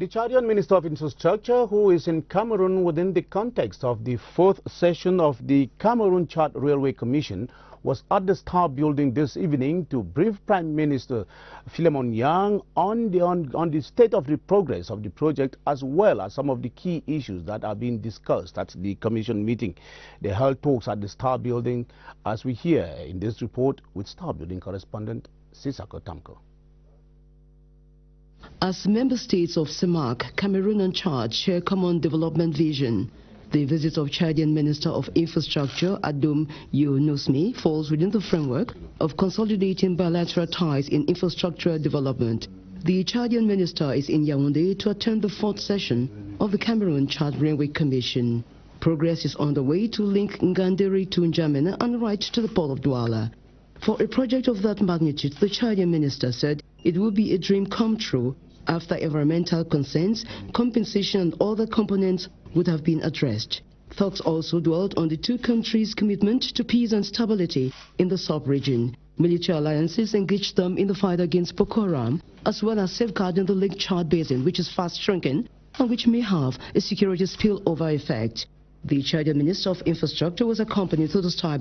The Chadian Minister of Infrastructure, who is in Cameroon within the context of the 4th session of the Cameroon-Chad Railway Commission, was at the Star Building this evening to brief Prime Minister Philemon Yang on the state of the progress of the project, as well as some of the key issues that are being discussed at the Commission meeting. They held talks at the Star Building, as we hear in this report with Star Building correspondent Sisako Tamko. As member states of CEMAC, Cameroon and Chad share common development vision, the visit of Chadian Minister of Infrastructure Adoum Younoussmi falls within the framework of consolidating bilateral ties in infrastructure development. The Chadian minister is in Yaoundé to attend the 4th session of the Cameroon-Chad Railway Commission. Progress is on the way to link Nganderi to N'Djamena and right to the port of Douala. For a project of that magnitude, the Chadian minister said it would be a dream come true after environmental concerns, compensation and other components would have been addressed. Talks also dwelled on the two countries' commitment to peace and stability in the sub-region. Military alliances engaged them in the fight against Boko Haram, as well as safeguarding the Lake Chad Basin, which is fast shrinking and which may have a security spillover effect. The Chadian Minister of Infrastructure was accompanied to the Star